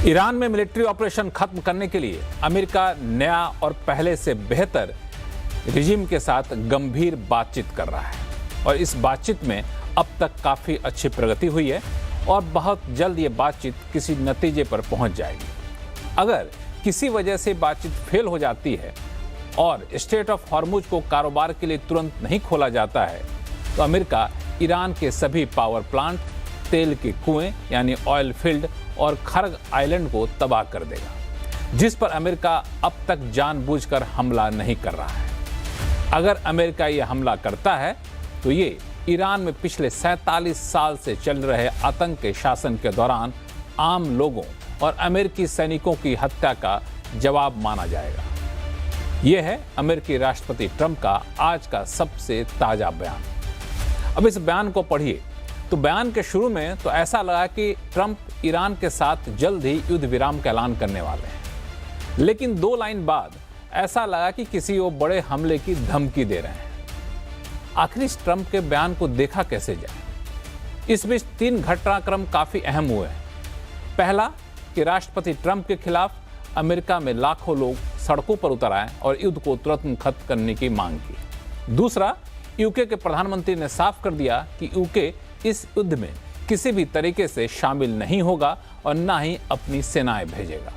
Iran में military operation खत्म करने के लिए अमेरिका नया और पहले से बेहतर रिजीम के साथ गंभीर बातचीत कर रहा है और इस बातचीत में अब तक काफी अच्छी प्रगति हुई है और बहुत जल्द ये बातचीत किसी नतीजे पर पहुंच जाएगी। अगर किसी वजह से बातचीत फेल हो जाती है और स्ट्रेट ऑफ हॉर्मुज को कारोबार के लिए तुरंत नहीं खोला जाता है तो अमेरिका ईरान के सभी पावर प्लांट, तेल के कुएं यानी ऑयल फील्ड और खर्ग आइलैंड को तबाह कर देगा, जिस पर अमेरिका अब तक जानबूझकर हमला नहीं कर रहा है। अगर अमेरिका यह हमला करता है तो ये ईरान में पिछले 47 साल से चल रहे आतंक के शासन के दौरान आम लोगों और अमेरिकी सैनिकों की हत्या का जवाब माना जाएगा। यह है अमेरिकी राष्ट्रपति ट्रंप का आज का सबसे ताजा बयान। अब इस बयान को पढ़िए तो बयान के शुरू में तो ऐसा लगा कि ट्रंप ईरान के साथ जल्द ही युद्ध विराम का ऐलान करने वाले हैं, लेकिन 2 लाइन बाद ऐसा लगा कि किसी और बड़े हमले की धमकी दे रहे हैं। आखिर इस ट्रंप के बयान को देखा कैसे जाए? इस बीच 3 घटनाक्रम काफी अहम हुए हैं। पहला कि राष्ट्रपति ट्रंप के खिलाफ अमेरिका में लाखों लोग सड़कों पर उतर आए और युद्ध को तुरंत खत्म करने की मांग की। दूसरा, यूके के प्रधानमंत्री ने साफ कर दिया कि यूके इस युद्ध में किसी भी तरीके से शामिल नहीं होगा और ना ही अपनी सेनाएं भेजेगा।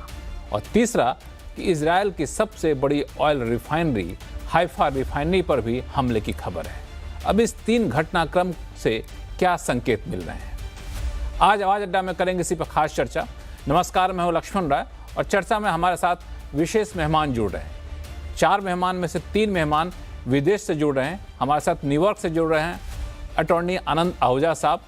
और तीसरा कि इजराइल की सबसे बड़ी ऑयल रिफाइनरी हाइफा रिफाइनरी पर भी हमले की खबर है। अब इस 3 घटनाक्रम से क्या संकेत मिल रहे हैं, आज आवाज अड्डा में करेंगे इसी पर खास चर्चा। नमस्कार, मैं हूं लक्ष्मण राय और चर्चा में हमारे साथ विशेष मेहमान जुड़ रहे हैं। 4 मेहमान में से 3 मेहमान विदेश से जुड़ रहे हैं। हमारे साथ न्यूयॉर्क से जुड़ रहे हैं अटॉर्नी आनंद आहूजा साहब,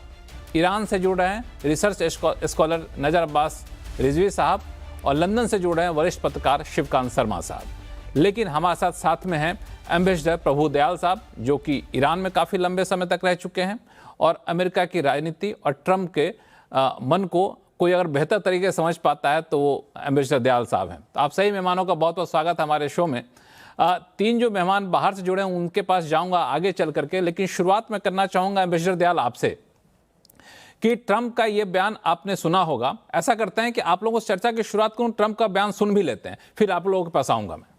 ईरान से जुड़ रहे हैं रिसर्च स्कॉलर नजर अब्बास रिजवी साहब और लंदन से जुड़ रहे हैं वरिष्ठ पत्रकार शिवकांत शर्मा साहब। लेकिन हमारे साथ में हैं एम्बेसडर प्रभु दयाल साहब, जो कि ईरान में काफ़ी लंबे समय तक रह चुके हैं और अमेरिका की राजनीति और ट्रंप के मन को कोई अगर बेहतर तरीके से समझ पाता है तो वो एम्बेसडर दयाल साहब हैं। तो आप सही मेहमानों का बहुत बहुत स्वागत है हमारे शो में। 3 जो मेहमान बाहर से जुड़े हैं उनके पास जाऊंगा आगे चल करके, लेकिन शुरुआत में करना चाहूंगा एम्बेसडर दयाल आपसे कि ट्रंप का ये बयान आपने सुना होगा। ऐसा करते हैं कि आप लोगों से चर्चा की शुरुआत करूं, ट्रंप का बयान सुन भी लेते हैं, फिर आप लोगों के पास आऊंगा मैं।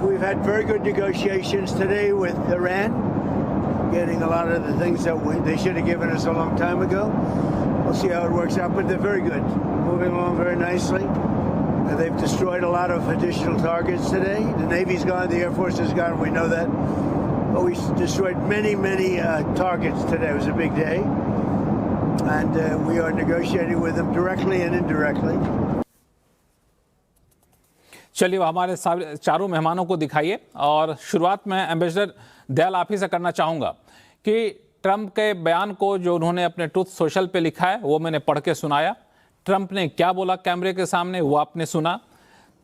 We've had very good negotiations today with Iran, getting a lot of the things that they should have given us a long time ago. We'll see how it works out, but they're very good, moving along very nicely. They've destroyed a lot of additional targets today. The Navy's gone, the Air Force is gone, we know that. But we destroyed many targets today. It was a big day. And we are negotiating with them directly and indirectly. चलिए हमारे चारों मेहमानों को दिखाइए और शुरुआत में ambassador Dayal आप ही से करना चाहूँगा कि ट्रंप के बयान को जो उन्होंने अपने ट्रूथ सोशल पे लिखा है वो मैंने पढ़ के सुनाया। ट्रंप ने क्या बोला कैमरे के सामने वो आपने सुना,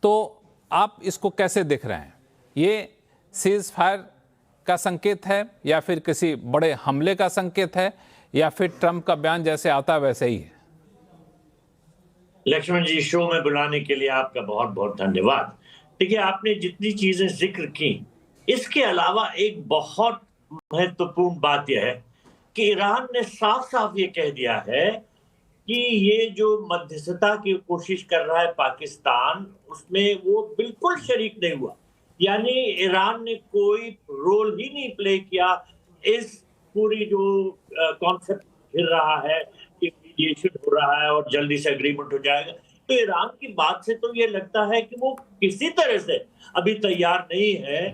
तो आप इसको कैसे देख रहे हैं? ये सीज फायर का संकेत है या फिर किसी बड़े हमले का संकेत है या फिर ट्रंप का बयान जैसे आता है वैसे ही है? लक्ष्मण जी, शो में बुलाने के लिए आपका बहुत बहुत धन्यवाद। देखिए, आपने जितनी चीजें जिक्र की, इसके अलावा एक बहुत महत्वपूर्ण बात यह है कि ईरान ने साफ साफ ये कह दिया है कि ये जो मध्यस्थता की कोशिश कर रहा है पाकिस्तान, उसमें वो बिल्कुल शरीक नहीं हुआ। यानी ईरान ने कोई रोल ही नहीं प्ले किया इस पूरी जो कॉन्सेप्ट फिर रहा है कि मीडिएशन हो रहा है और जल्दी से एग्रीमेंट हो जाएगा। तो ईरान की बात से तो ये लगता है कि वो किसी तरह से अभी तैयार नहीं है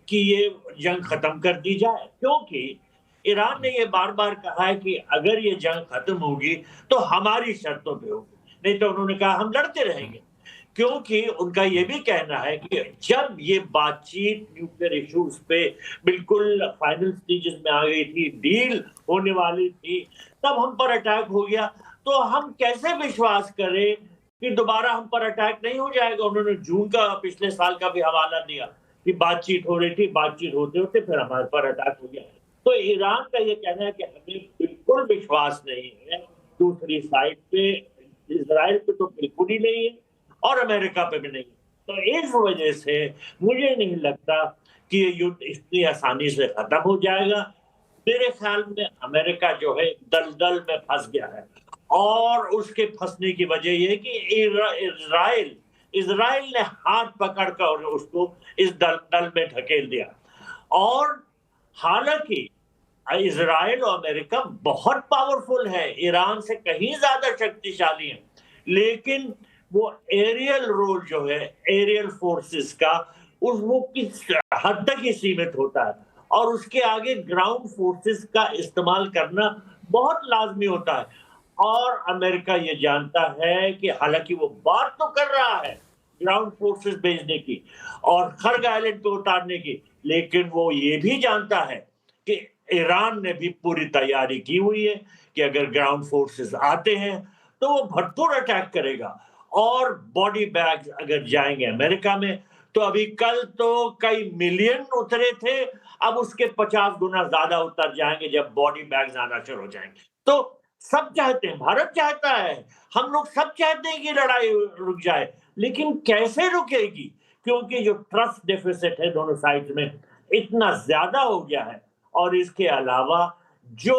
कि ये जंग खत्म कर दी जाए, क्योंकि ईरान ने ये बार बार कहा है कि अगर ये जंग खत्म होगी तो हमारी शर्तों पे होगी, नहीं तो उन्होंने कहा हम लड़ते रहेंगे। क्योंकि उनका ये भी कहना है कि जब ये बातचीत न्यूक्लियर इश्यूज पे बिल्कुल फाइनल स्टेजेस में आ गई थी, डील होने वाली थी, तब हम पर अटैक हो गया, तो हम कैसे विश्वास करें कि दोबारा हम पर अटैक नहीं हो जाएगा। उन्होंने जून का पिछले साल का भी हवाला दिया कि बातचीत हो रही थी, बातचीत होते होते फिर हमारे पर अटैक हो गया। तो ईरान का ये कहना है कि हमें बिल्कुल विश्वास नहीं है। दूसरी साइड पे इजराइल पे तो बिल्कुल ही नहीं है और अमेरिका पे भी नहीं। तो इस वजह से मुझे नहीं लगता कि ये युद्ध इतनी आसानी से खत्म हो जाएगा। मेरे ख्याल में अमेरिका जो है दलदल में फंस गया है और उसके फंसने की वजह यह है कि इजराइल ने हाथ पकड़कर उसको इस दल में ढकेल दिया। और हालांकि इजराइल और अमेरिका बहुत पावरफुल है, ईरान से कहीं ज्यादा शक्तिशाली है, लेकिन वो एरियल रोल जो है एरियल फोर्सेस का वो किस हद तक ही सीमित होता है, और उसके आगे ग्राउंड फोर्सेस का इस्तेमाल करना बहुत लाजमी होता है। और अमेरिका ये जानता है कि हालांकि वो बात तो कर रहा है ग्राउंड फोर्सेस भेजने की और खर्ग आइलैंड पे उतारने की, लेकिन वो ये भी जानता है कि ईरान ने भी पूरी तैयारी की हुई है कि अगर ग्राउंड फोर्सेस आते हैं तो वो भरपूर अटैक करेगा। और बॉडी बैग्स अगर जाएंगे अमेरिका में, तो अभी कल तो कई मिलियन उतरे थे, अब उसके 50 गुना ज्यादा उतर जाएंगे जब बॉडी बैग्स आना शुरू हो जाएंगे। तो सब चाहते हैं, भारत चाहता है, हम लोग सब चाहते हैं कि लड़ाई रुक जाए, लेकिन कैसे रुकेगी? क्योंकि जो ट्रस्ट डेफिसिट है दोनों साइड में इतना ज्यादा हो गया है, और इसके अलावा जो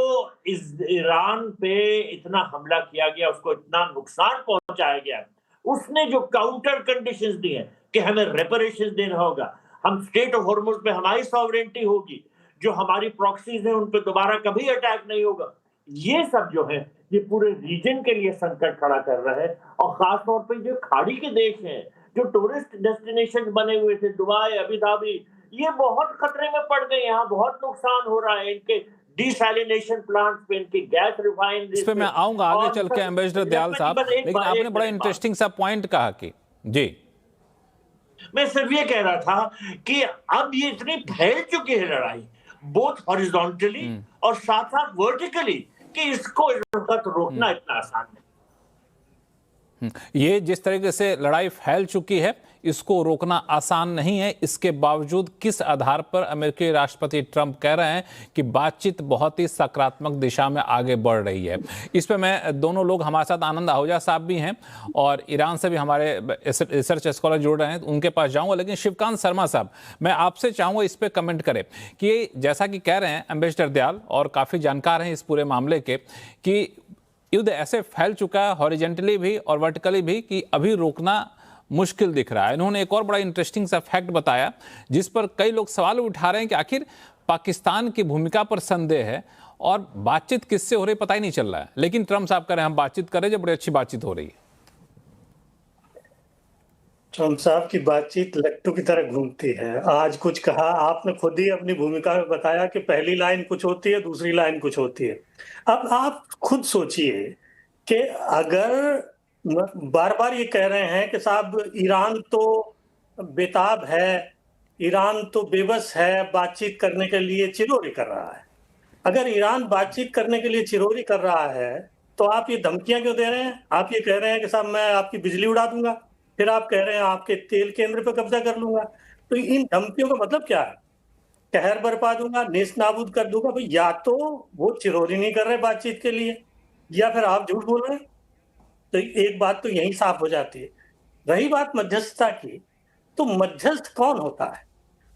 ईरान पे इतना हमला किया गया, उसको इतना नुकसान पहुंचाया गया, उसने जो काउंटर कंडीशंस दी हैं कि हमें रेपरेशन देना होगा, हम स्टेट ऑफ हॉर्मुज पे हमारी सॉवरेंटी होगी, जो हमारी प्रॉक्सीज हैं उन पे दोबारा कभी अटैक नहीं होगा, ये सब जो है ये पूरे रीजन के लिए संकट खड़ा कर रहा है। और खास तौर पे जो खाड़ी के देश हैं, जो टूरिस्ट डेस्टिनेशन बने हुए थे, दुबई, अबू धाबी, ये बहुत खतरे में पड़ गए। यहाँ बहुत नुकसान हो रहा है इनके डिसैलिनेशन प्लांट्स पे, इनके गैस रिफाइनरीज इस पे मैं आऊंगा आगे चल के एम्बेसडर दयाल साहब, लेकिन आपने बड़ा इंटरेस्टिंग सा पॉइंट कहा कि जी, मैं सिर्फ ये कह रहा था कि अब ये इतनी फैल चुकी है लड़ाई, बोथ हॉरिजॉन्टली और साथ साथ वर्टिकली, कि इसको इस वक्त रोकना इतना आसान नहीं। ये जिस तरीके से लड़ाई फैल चुकी है इसको रोकना आसान नहीं है। इसके बावजूद किस आधार पर अमेरिकी राष्ट्रपति ट्रंप कह रहे हैं कि बातचीत बहुत ही सकारात्मक दिशा में आगे बढ़ रही है? इस पे मैं दोनों लोग हमारे साथ, आनंद आहूजा साहब भी हैं और ईरान से भी हमारे रिसर्च स्कॉलर जुड़ रहे हैं, उनके पास जाऊंगा। लेकिन शिवकांत शर्मा साहब, मैं आपसे चाहूंगा इस पे कमेंट करें कि जैसा कि कह रहे हैं एम्बेसडर दयाल, और काफी जानकार हैं इस पूरे मामले के, कि युद्ध ऐसे फैल चुका है हॉरिजेंटली भी और वर्टिकली भी कि अभी रोकना मुश्किल दिख रहा है। इन्होंने एक और बड़ा इंटरेस्टिंग सा फैक्ट बताया जिस पर कई लोग सवाल उठा रहे हैं कि आखिर पाकिस्तान की भूमिका पर संदेह है और बातचीत किससे हो रही पता ही नहीं चल रहा है, लेकिन ट्रंप साहब कह रहे हैं हम बातचीत कर रहे हैं, जो बड़ी अच्छी बातचीत हो रही है। ट्रंप साहब की बातचीत लट्टू की तरह घूमती है। आज कुछ कहा, आपने खुद ही अपनी भूमिका में बताया कि पहली लाइन कुछ होती है, दूसरी लाइन कुछ होती है। अब आप खुद सोचिए कि अगर बार बार ये कह रहे हैं कि साहब ईरान तो बेताब है, ईरान तो बेबस है, बातचीत करने के लिए चिरोरी कर रहा है। अगर ईरान बातचीत करने के लिए चिरोरी कर रहा है तो आप ये धमकियां क्यों दे रहे हैं? आप ये कह रहे हैं कि साहब मैं आपकी बिजली उड़ा दूंगा, फिर आप कह रहे हैं आपके तेल केंद्र पर कब्जा कर लूंगा। तो इन धमकियों का मतलब क्या है? कहर बरपा दूंगा, नेस्त नाबूद कर दूंगा। भाई या तो वो चिरोरी नहीं कर रहे बातचीत के लिए, या फिर आप झूठ बोल रहे हैं। तो एक बात तो यही साफ हो जाती है। रही बात मध्यस्थता की, तो मध्यस्थ कौन होता है?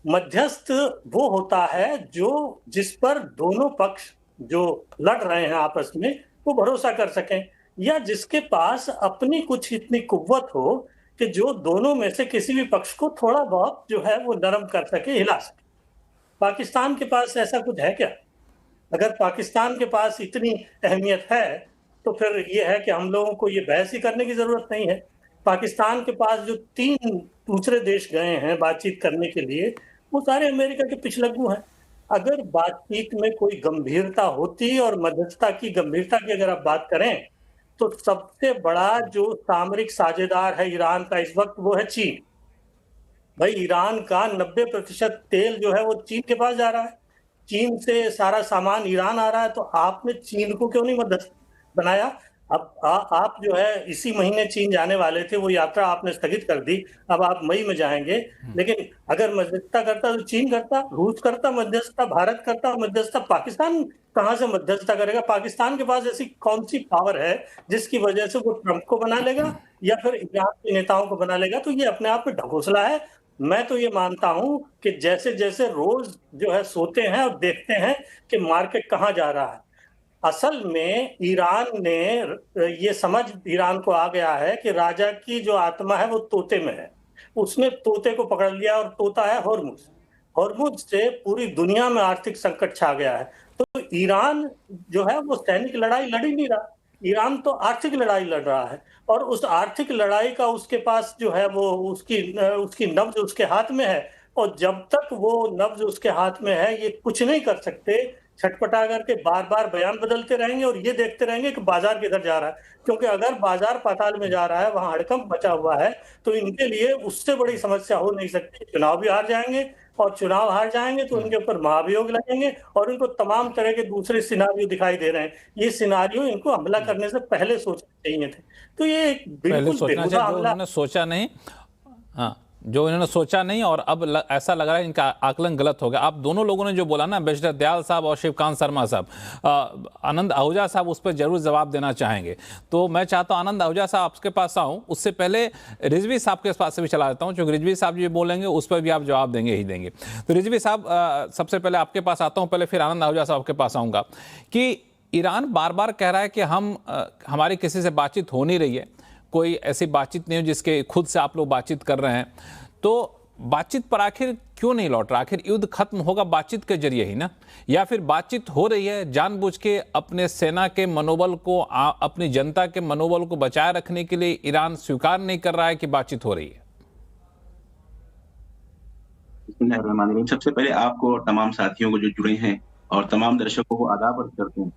मध्यस्थ वो होता है जो जिस पर दोनों पक्ष जो लड़ रहे हैं आपस में वो भरोसा कर सकें, या जिसके पास अपनी कुछ इतनी कुव्वत हो कि जो दोनों में से किसी भी पक्ष को थोड़ा बहुत जो है वो नरम कर सके, हिला सके। पाकिस्तान के पास ऐसा कुछ है क्या? अगर पाकिस्तान के पास इतनी अहमियत है तो फिर ये है कि हम लोगों को ये बहस ही करने की जरूरत नहीं है। पाकिस्तान के पास जो 3 दूसरे देश गए हैं बातचीत करने के लिए, वो सारे अमेरिका के पिछलग्गू हैं। अगर बातचीत में कोई गंभीरता होती और मध्यस्थता की गंभीरता की अगर आप बात करें, तो सबसे बड़ा जो सामरिक साझेदार है ईरान का इस वक्त वो है चीन। भाई ईरान का 90% तेल जो है वो चीन के पास जा रहा है, चीन से सारा सामान ईरान आ रहा है। तो आपने चीन को क्यों नहीं मध्यस्थ बनाया? अब आप जो है इसी महीने चीन जाने वाले थे, वो यात्रा आपने स्थगित कर दी, अब आप मई में जाएंगे। लेकिन अगर मध्यस्थता करता तो चीन करता, रूस करता मध्यस्थता, भारत करता मध्यस्थता, पाकिस्तान कहां से मध्यस्थता करेगा? पाकिस्तान के पास ऐसी कौन सी पावर है जिसकी वजह से वो ट्रंप को बना लेगा या फिर ईरान के नेताओं को बना लेगा? तो ये अपने आप में ढकोसला है। मैं तो ये मानता हूं कि जैसे जैसे रोज जो है सोते हैं और देखते हैं कि मार्केट कहां जा रहा है, असल में ईरान ने ये समझ ईरान को आ गया है कि राजा की जो आत्मा है वो तोते में है। उसने तोते को पकड़ लिया और तोता है हॉर्मुज। हॉर्मुज से पूरी दुनिया में आर्थिक संकट छा गया है। तो ईरान जो है वो सैनिक लड़ाई लड़ ही नहीं रहा, ईरान तो आर्थिक लड़ाई लड़ रहा है। और उस आर्थिक लड़ाई का उसके पास जो है वो उसकी नब्ज उसके हाथ में है। और जब तक वो नब्ज उसके हाथ में है ये कुछ नहीं कर सकते, छटपटा करके बार बार बयान बदलते रहेंगे और ये देखते रहेंगे कि बाजार किधर जा रहा है। क्योंकि अगर बाजार पाताल में जा रहा है, वहां हड़कंप मचा हुआ है, तो इनके लिए उससे बड़ी समस्या हो नहीं सकती। चुनाव भी हार जाएंगे और चुनाव हार जाएंगे तो उनके ऊपर महाभियोग लगेंगे और इनको तमाम तरह के दूसरे सिनारियो दिखाई दे रहे हैं। ये सिनारियो इनको हमला करने से पहले सोचने चाहिए थे। तो ये एक पहले बिल्कुल सोचना बेहुदा चाहिए, जो हमला। उन्होंने सोचा नहीं। हाँ, जो इन्होंने सोचा नहीं और अब ऐसा लग रहा है इनका आकलन गलत हो गया। आप दोनों लोगों ने जो बोला ना, बेशर दयाल साहब और शिवकांत शर्मा साहब, आनंद आहूजा साहब उस पर जरूर जवाब देना चाहेंगे। तो मैं चाहता हूं आनंद आहूजा साहब आपके पास आऊं, उससे पहले रिजवी साहब के पास से भी चला देता हूं, क्योंकि रिजवी साहब जो बोलेंगे उस पर भी आप जवाब देंगे ही देंगे। तो रिजवी साहब, सबसे पहले आपके पास आता हूं, पहले फिर आनंद आहूजा साहब के पास आऊंगा कि ईरान बार बार कह रहा है कि हमारी किसी से बातचीत हो नहीं रही है, कोई ऐसी बातचीत नहीं हो जिसके खुद से आप लोग बातचीत कर रहे हैं। तो बातचीत पर आखिर क्यों नहीं लौट रहा? आखिर युद्ध खत्म होगा बातचीत के जरिए ही ना, या फिर बातचीत हो रही है जानबूझ के अपने सेना के मनोबल को, अपनी जनता के मनोबल को बचाए रखने के लिए ईरान स्वीकार नहीं कर रहा है कि बातचीत हो रही है? सबसे पहले आपको और तमाम साथियों को जो जुड़े हैं और तमाम दर्शकों को आदाब अर्ज करते हैं।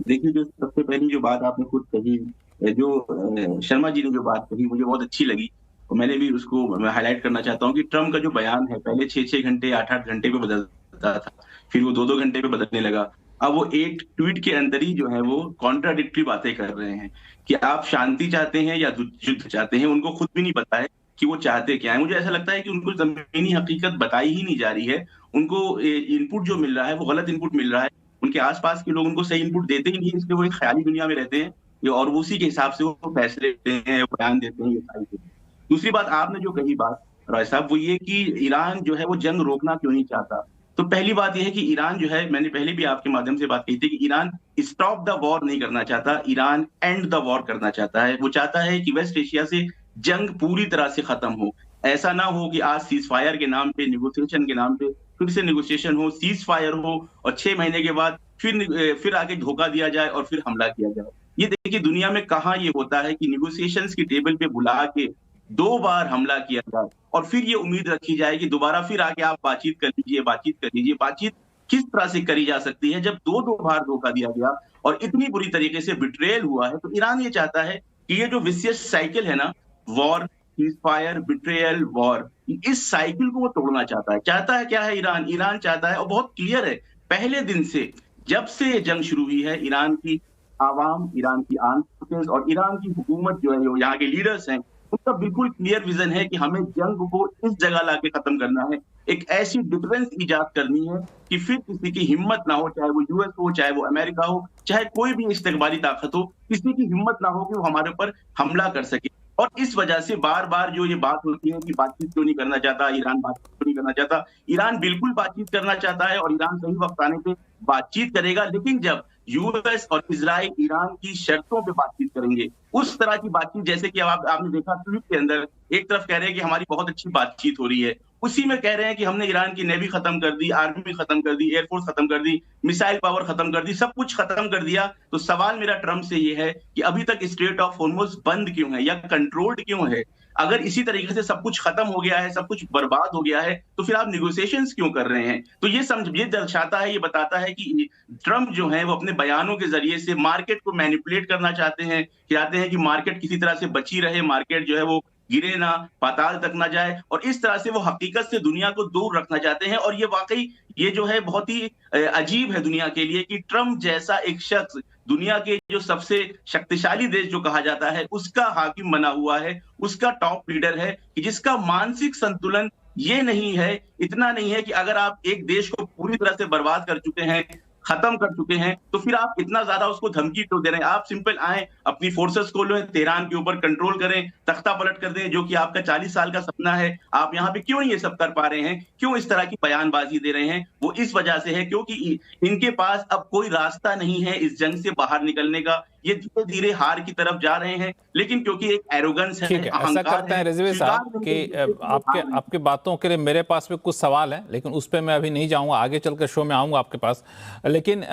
देखिए, जो सबसे पहली जो बात आपने खुद कही, जो शर्मा जी ने जो बात कही, मुझे बहुत अच्छी लगी और मैंने भी उसको हाईलाइट करना चाहता हूँ कि ट्रम्प का जो बयान है, पहले 6-6 घंटे 8-8 घंटे पे बदलता था, फिर वो 2-2 घंटे पे बदलने लगा। अब वो एक ट्वीट के अंदर ही जो है वो कॉन्ट्राडिक्टरी बातें कर रहे हैं कि आप शांति चाहते हैं या युद्ध चाहते हैं। उनको खुद भी नहीं पता है कि वो चाहते क्या है। मुझे ऐसा लगता है कि उनको जमीनी हकीकत बताई ही नहीं जा रही है। उनको इनपुट जो मिल रहा है वो गलत इनपुट मिल रहा है। उनके आसपास के लोग उनको सही इनपुट देते ही नहीं, इसलिए वो एक ख्याली दुनिया में रहते हैं और उसी के हिसाब से वो फैसले लेते हैं, बयान देते हैं, ये सारी चीजें। दूसरी बात आपने जो कही बात रॉय साहब, वो ये कि ईरान जो है वो जंग रोकना क्यों नहीं चाहता। तो पहली बात यह है कि ईरान जो है, मैंने पहले भी आपके माध्यम से बात कही थी कि ईरान स्टॉप द वॉर नहीं करना चाहता, ईरान एंड द वॉर करना चाहता है। वो चाहता है कि वेस्ट एशिया से जंग पूरी तरह से खत्म हो। ऐसा ना हो कि आज सीज फायर के नाम पे, नेगोशिएशन के नाम पे फिर से नेगोशिएशन हो, सीज फायर हो और 6 महीने के बाद फिर आगे धोखा दिया जाए और फिर हमला किया जाए। ये देखिए दुनिया में कहाँ ये होता है कि नेगोशिएशंस की टेबल पे बुला के 2 बार हमला किया जाए और फिर ये उम्मीद रखी जाए कि दोबारा फिर आके आप बातचीत कर लीजिए, बातचीत कर लीजिए। बातचीत किस तरह से करी जा सकती है जब 2-2 बार धोखा दिया गया और इतनी बुरी तरीके से बिट्रेयल हुआ है। तो ईरान ये चाहता है कि ये जो विशियस साइकिल है ना, war, cease fire, betrayal, war, इस साइकिल को वो तोड़ना चाहता है। चाहता है क्या है ईरान? ईरान चाहता है, और बहुत क्लियर है, पहले दिन से जब से जंग शुरू हुई है, ईरान की आवाम, ईरान की आर्म्ड फोर्सेस और ईरान की हुकूमत जो है, जो यहाँ के लीडर्स हैं, उनका बिल्कुल क्लियर विजन है कि हमें जंग को इस जगह लाके खत्म करना है। एक ऐसी डिफरेंस इजाद करनी है कि फिर किसी की हिम्मत ना हो, चाहे वो यूएस हो, चाहे वो अमेरिका हो, चाहे कोई भी इस्तेकबारी ताकत हो, किसी की हिम्मत ना हो कि वो हमारे ऊपर हमला कर सके। और इस वजह से बार बार जो ये बात होती है कि बातचीत क्यों नहीं करना चाहता, ईरान बातचीत क्यों नहीं करना चाहता, ईरान बिल्कुल बातचीत करना चाहता है और ईरान सही वक्त आने पे बातचीत करेगा। लेकिन जब यूएस और इजराइल ईरान की शर्तों पे बातचीत करेंगे, उस तरह की बातचीत, जैसे कि आपने देखा ट्वीट के अंदर एक तरफ कह रहे हैं कि हमारी बहुत अच्छी बातचीत हो रही है, उसी में कह रहे हैं कि हमने ईरान की नेवी खत्म कर दी, आर्मी खत्म कर दी, एयरफोर्स खत्म कर दी, मिसाइल पावर खत्म कर दी, सब कुछ खत्म कर दिया। तो सवाल मेरा ट्रम्प से ये है कि अभी तक स्ट्रेट ऑफ हॉर्मुज़ बंद क्यों है या कंट्रोल्ड क्यों है? अगर इसी तरीके से सब कुछ खत्म हो गया है, सब कुछ बर्बाद हो गया है, तो फिर आप नेगोशिएशंस क्यों कर रहे हैं? तो ये दर्शाता है, ये बताता है कि ट्रम्प जो है वो अपने बयानों के जरिए से मार्केट को मैनिपुलेट करना चाहते हैं, चाहते हैं कि मार्केट किसी तरह से बची रहे, मार्केट जो है वो गिरे ना, पाताल तक ना जाए, और इस तरह से वो हकीकत से दुनिया को दूर रखना चाहते हैं। और ये वाकई ये जो है बहुत ही अजीब है दुनिया के लिए कि ट्रम्प जैसा एक शख्स दुनिया के जो सबसे शक्तिशाली देश जो कहा जाता है उसका हाकिम बना हुआ है, उसका टॉप लीडर है, कि जिसका मानसिक संतुलन ये नहीं है, इतना नहीं है कि अगर आप एक देश को पूरी तरह से बर्बाद कर चुके हैं, खत्म कर चुके हैं, तो फिर आप इतना ज्यादा उसको धमकी क्यों दे रहे हैं? आप सिंपल आए, अपनी फोर्सेस को लो, तेहरान के ऊपर कंट्रोल करें, तख्ता पलट कर दें, जो कि आपका 40 साल का सपना है। आप यहाँ पे क्यों नहीं ये सब कर पा रहे हैं? क्यों इस तरह की बयानबाजी दे रहे हैं? वो इस वजह से है क्योंकि इनके पास अब कोई रास्ता नहीं है इस जंग से बाहर निकलने का। ये धीरे-धीरे हार की तरफ जा रहे हैं, लेकिन क्योंकि एक एरोगेंस है, ठीक है, ऐसा अहंकार करते हैं है, रिजवी स्वीकार साहब नहीं कि करते कि आपके हार है। आपकी बातों के लिए मेरे पास भी कुछ सवाल हैं, लेकिन उस पर मैं अभी नहीं जाऊंगा, आगे चलकर शो में आऊंगा आपके पास। लेकिन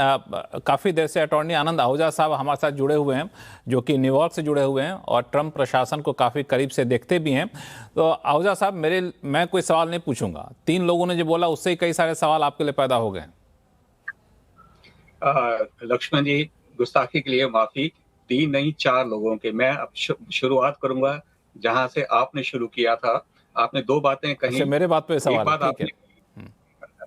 काफ़ी देर से अटॉर्नी आनंद आहूजा साहब हमारे साथ जुड़े हुए हैं, जो कि न्यूयॉर्क से जुड़े हुए हैं और ट्रंप प्रशासन को काफ़ी करीब से देखते भी हैं। तो आहूजा साहब, मैं कोई सवाल नहीं पूछूंगा, 3 लोगों ने जो बोला उससे ही कई सारे सवाल आपके लिए पैदा हो गए हैं। लक्ष्मण जी, गुस्ताखी के लिए माफी। 3 नहीं 4 लोगों के। मैं अब शुरुआत करूंगा जहां से आपने शुरू किया था। आपने 2 बातें कही। अच्छा, मेरे बात पे एक सवाल है, बात ठीक है।